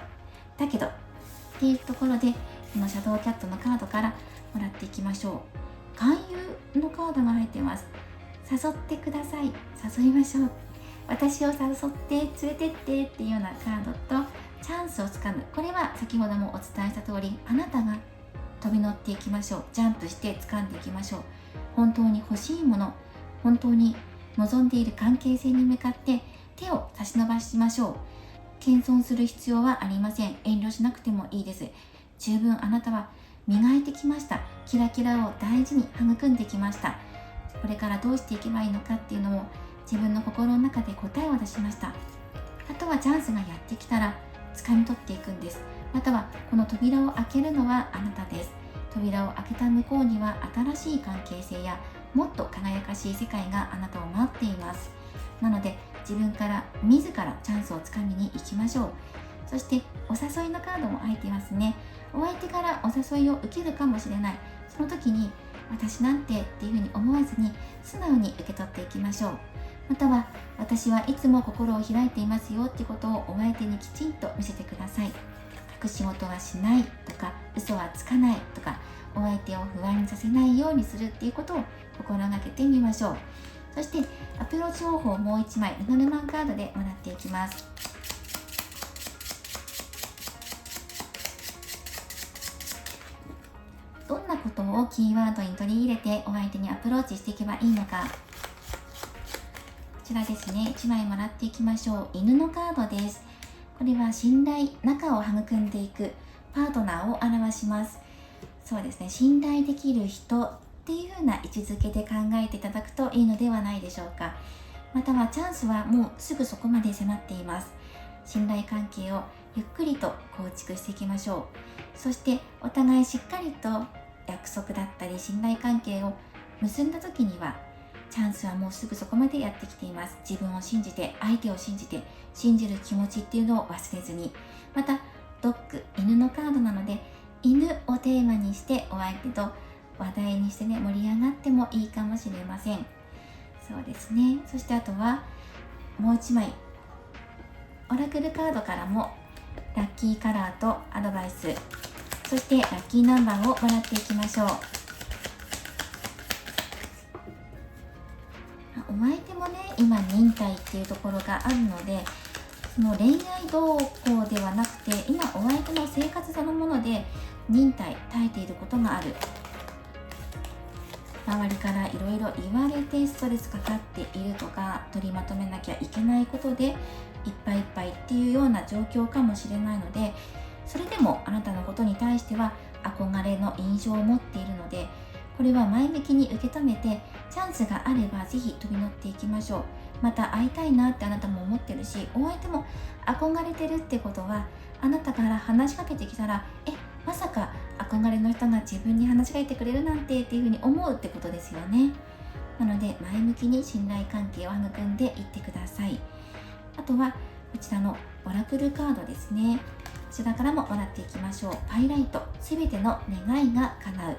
ていうところで、このシャドウキャットのカードからもらっていきましょう。勧誘のカードが入っています。誘ってください、誘いましょう、私を誘って連れてってっていうようなカードと、チャンスをつかむ、これは先ほどもお伝えした通り、あなたが飛び乗っていきましょう。ジャンプして掴んでいきましょう。本当に欲しいもの、本当に望んでいる関係性に向かって手を差し伸ばしましょう。謙遜する必要はありません。遠慮しなくてもいいです。十分あなたは磨いてきました。キラキラを大事に育んできました。これからどうしていけばいいのかっていうのを自分の心の中で答えを出しました。あとはチャンスがやってきたら掴み取っていくんです。またはこの扉を開けるのはあなたです。扉を開けた向こうには新しい関係性やもっと輝かしい世界があなたを待っています。なので自分から自らチャンスをつかみに行きましょう。そしてお誘いのカードも入っていますね。お相手からお誘いを受けるかもしれない。その時に私なんてっていうふうに思わずに素直に受け取っていきましょう。または私はいつも心を開いていますよってことをお相手にきちんと見せてください。隠し事はしないとか、嘘はつかないとか、お相手を不安にさせないようにするっていうことを心がけてみましょう。そしてアプローチ方法をもう1枚ルノルマンカードでもらっていきます。どんなことをキーワードに取り入れてお相手にアプローチしていけばいいのか、こちらですね、1枚もらっていきましょう。犬のカードです。これは信頼、仲を育んでいくパートナーを表します。そうですね、信頼できる人っていう風な位置づけで考えていただくといいのではないでしょうか。またはチャンスはもうすぐそこまで迫っています。信頼関係をゆっくりと構築していきましょう。そしてお互いしっかりと約束だったり信頼関係を結んだ時には、チャンスはもうすぐそこまでやってきています。自分を信じて、相手を信じて、信じる気持ちっていうのを忘れずに。またドッグ、犬のカードなので、犬をテーマにしてお相手と話題にしてね、盛り上がってもいいかもしれません。そうですね。そしてあとはもう1枚オラクルカードからもラッキーカラーとアドバイス、そしてラッキーナンバーをもらっていきましょう。お相手もね、今忍耐っていうところがあるので、その恋愛動向ではなくて、今お相手の生活そのもので忍耐、耐えていることがある。周りからいろいろ言われてストレスかかっているとか、取りまとめなきゃいけないことでいっぱいいっぱいっていうような状況かもしれないので、それでもあなたのことに対しては憧れの印象を持っているので、これは前向きに受け止めて、チャンスがあればぜひ飛び乗っていきましょう。また会いたいなってあなたも思ってるし、お相手も憧れてるってことは、あなたから話しかけてきたら、まさか憧れの人が自分に話しかけてくれるなんてっていうふうに思うってことですよね。なので前向きに信頼関係を育んでいってください。あとはこちらのオラクルカードですね。こちらからももらっていきましょう。パイライト、すべての願いが叶う。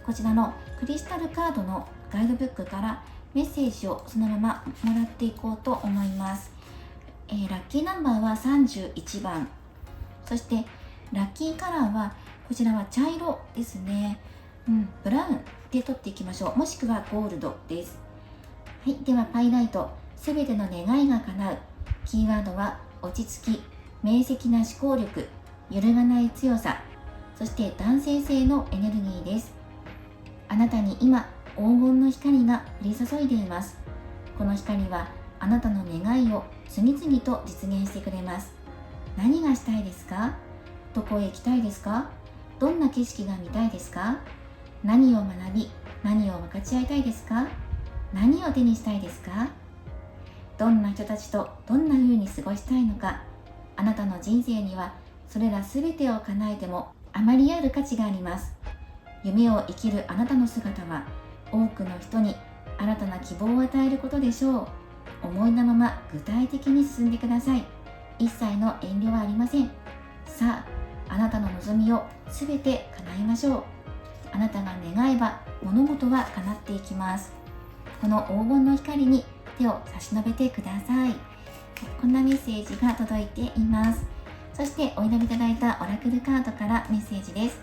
こちらのクリスタルカードのガイドブックからメッセージをそのままもらっていこうと思います。ラッキーナンバーは31番、そしてラッキーカラーはこちらは茶色ですね。ブラウンで取っていきましょう。もしくはゴールドです。はい、ではパイライト、すべての願いが叶う。キーワードは落ち着き、明晰な思考力、揺るがない強さ、そして男性性のエネルギーです。あなたに今、黄金の光が降り注いでいます。この光はあなたの願いを次々と実現してくれます。何がしたいですか？どこへ行きたいですか？どんな景色が見たいですか？何を学び、何を分かち合いたいですか？何を手にしたいですか？どんな人たちとどんな風に過ごしたいのか。あなたの人生にはそれら全てを叶えてもあまりある価値があります。夢を生きるあなたの姿は多くの人に新たな希望を与えることでしょう。思いのまま具体的に進んでください。一切の遠慮はありません。さあ、あなたの望みをすべて叶えましょう。あなたが願えば物事は叶っていきます。この黄金の光に手を差し伸べてください。こんなメッセージが届いています。そしてお選びいただいたオラクルカードからメッセージです。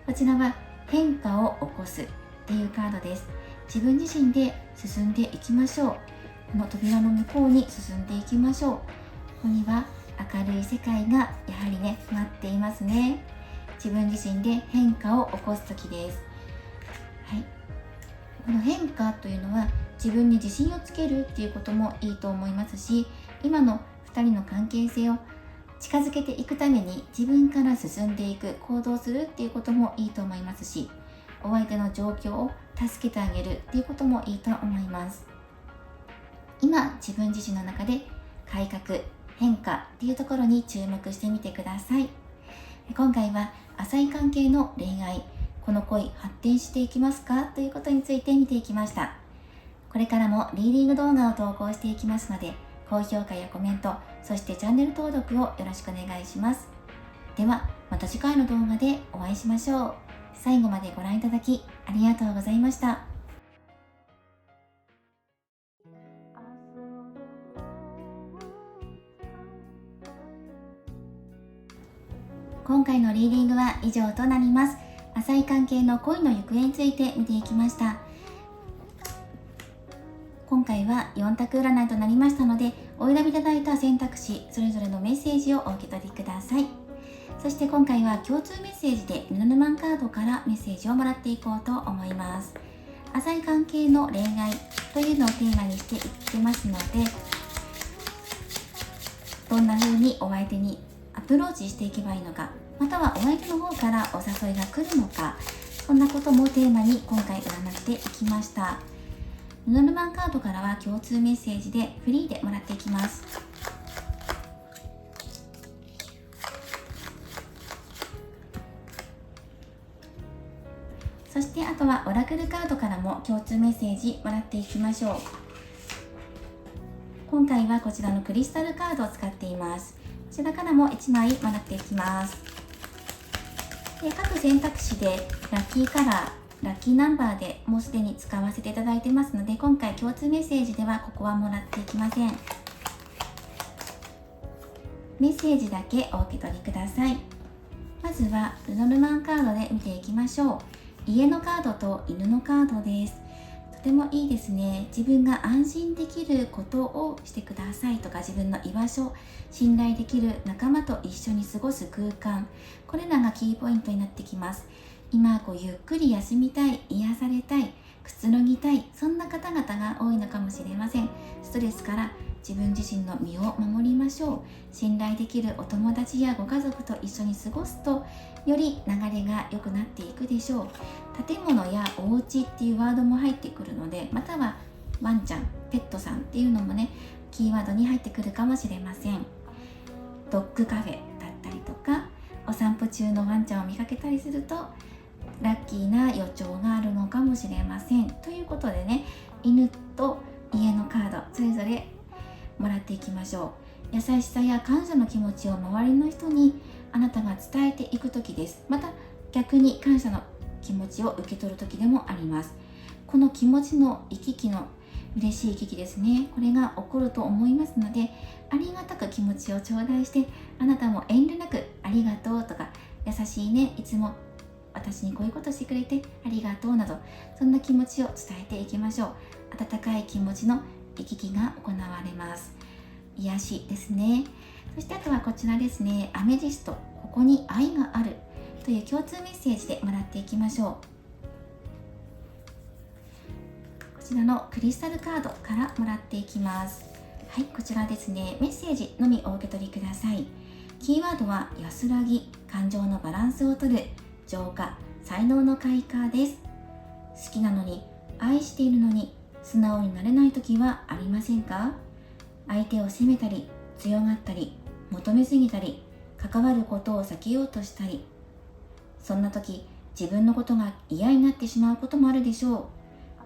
こちらは変化を起こすっていうカードです。自分自身で進んでいきましょう。この扉の向こうに進んでいきましょう。ここには明るい世界がやはりね、待っていますね。自分自身で変化を起こす時です。はい。この変化というのは自分に自信をつけるっていうこともいいと思いますし、今の2人の関係性を近づけていくために自分から進んでいく、行動するっていうこともいいと思いますし、お相手の状況を助けてあげるっていうこともいいと思います。今自分自身の中で改革、変化っていうところに注目してみてください。今回は浅い関係の恋愛、この恋発展していきますかということについて見ていきました。これからもリーディング動画を投稿していきますので、高評価やコメント、そしてチャンネル登録をよろしくお願いします。ではまた次回の動画でお会いしましょう。最後までご覧いただきありがとうございました。今回のリーディングは以上となります。浅い関係の恋の行方について見ていきました。今回は4択占いとなりましたので、お選びいただいた選択肢それぞれのメッセージをお受け取りください。そして今回は共通メッセージでルノマンカードからメッセージをもらっていこうと思います。浅い関係の恋愛というのをテーマにしていってますので、どんな風にお相手にアプローチしていけばいいのか、またはお相手の方からお誘いが来るのか、そんなこともテーマに今回占っていきました。ルノルマンカードからは共通メッセージでフリーでもらっていきます。そしてあとはオラクルカードからも共通メッセージもらっていきましょう。今回はこちらのクリスタルカードを使っています。こちらからも1枚もらっていきます。で、各選択肢でラッキーカラー、ラッキーナンバーでもうすでに使わせていただいてますので、今回共通メッセージではここはもらっていきません。メッセージだけお受け取りください。まずはルノルマンカードで見ていきましょう。家のカードと犬のカードです。とてもいいですね。自分が安心できることをしてくださいとか、自分の居場所、信頼できる仲間と一緒に過ごす空間、これらがキーポイントになってきます。今ゆっくり休みたい、癒されたい、くつろぎたい、そんな方々が多いのかもしれません。ストレスから自分自身の身を守りましょう。信頼できるお友達やご家族と一緒に過ごすと、より流れが良くなっていくでしょう。建物やお家っていうワードも入ってくるので、またはワンちゃん、ペットさんっていうのもね、キーワードに入ってくるかもしれません。ドッグカフェだったりとか、お散歩中のワンちゃんを見かけたりするとラッキーな予兆があるのかもしれません。ということでね、犬と家のカードそれぞれもらっていきましょう。優しさや感謝の気持ちを周りの人にあなたが伝えていく時です。また逆に感謝の気持ちを受け取る時でもあります。この気持ちの行き来の嬉しい行き来ですね、これが起こると思いますので、ありがたく気持ちを頂戴して、あなたも遠慮なくありがとうとか、優しいね、いつも私にこういうことしてくれてありがとうなど、そんな気持ちを伝えていきましょう。温かい気持ちの行き来が行われます。癒しですね。そしてあとはこちらですね、アメジスト、ここに愛があるという共通メッセージでもらっていきましょう。こちらのクリスタルカードからもらっていきます。はい、こちらですね、メッセージのみお受け取りください。キーワードは安らぎ、感情のバランスをとる、浄化、才能の開花です。好きなのに、愛しているのに素直になれない時はありませんか？相手を責めたり、強がったり、求めすぎたり、関わることを避けようとしたり、そんな時、自分のことが嫌になってしまうこともあるでしょう。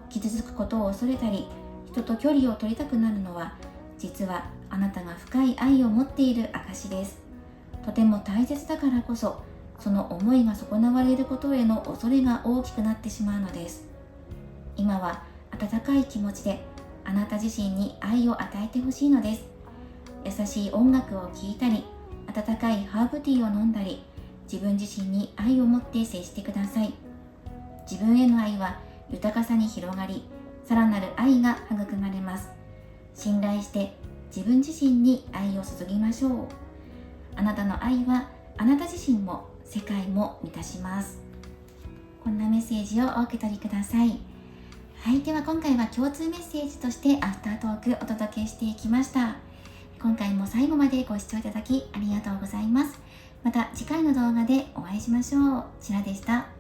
傷つくことを恐れたり、人と距離を取りたくなるのは、実はあなたが深い愛を持っている証です。とても大切だからこそ、その思いが損なわれることへの恐れが大きくなってしまうのです。今は温かい気持ちであなた自身に愛を与えてほしいのです。優しい音楽を聴いたり、温かいハーブティーを飲んだり、自分自身に愛を持って接してください。自分への愛は豊かさに広がり、さらなる愛が育まれます。信頼して自分自身に愛を注ぎましょう。あなたの愛はあなた自身も世界も満たします。こんなメッセージをお受け取りください。はい、では今回は共通メッセージとしてアフタートークお届けしていきました。今回も最後までご視聴いただきありがとうございます。また次回の動画でお会いしましょう。ちらでした。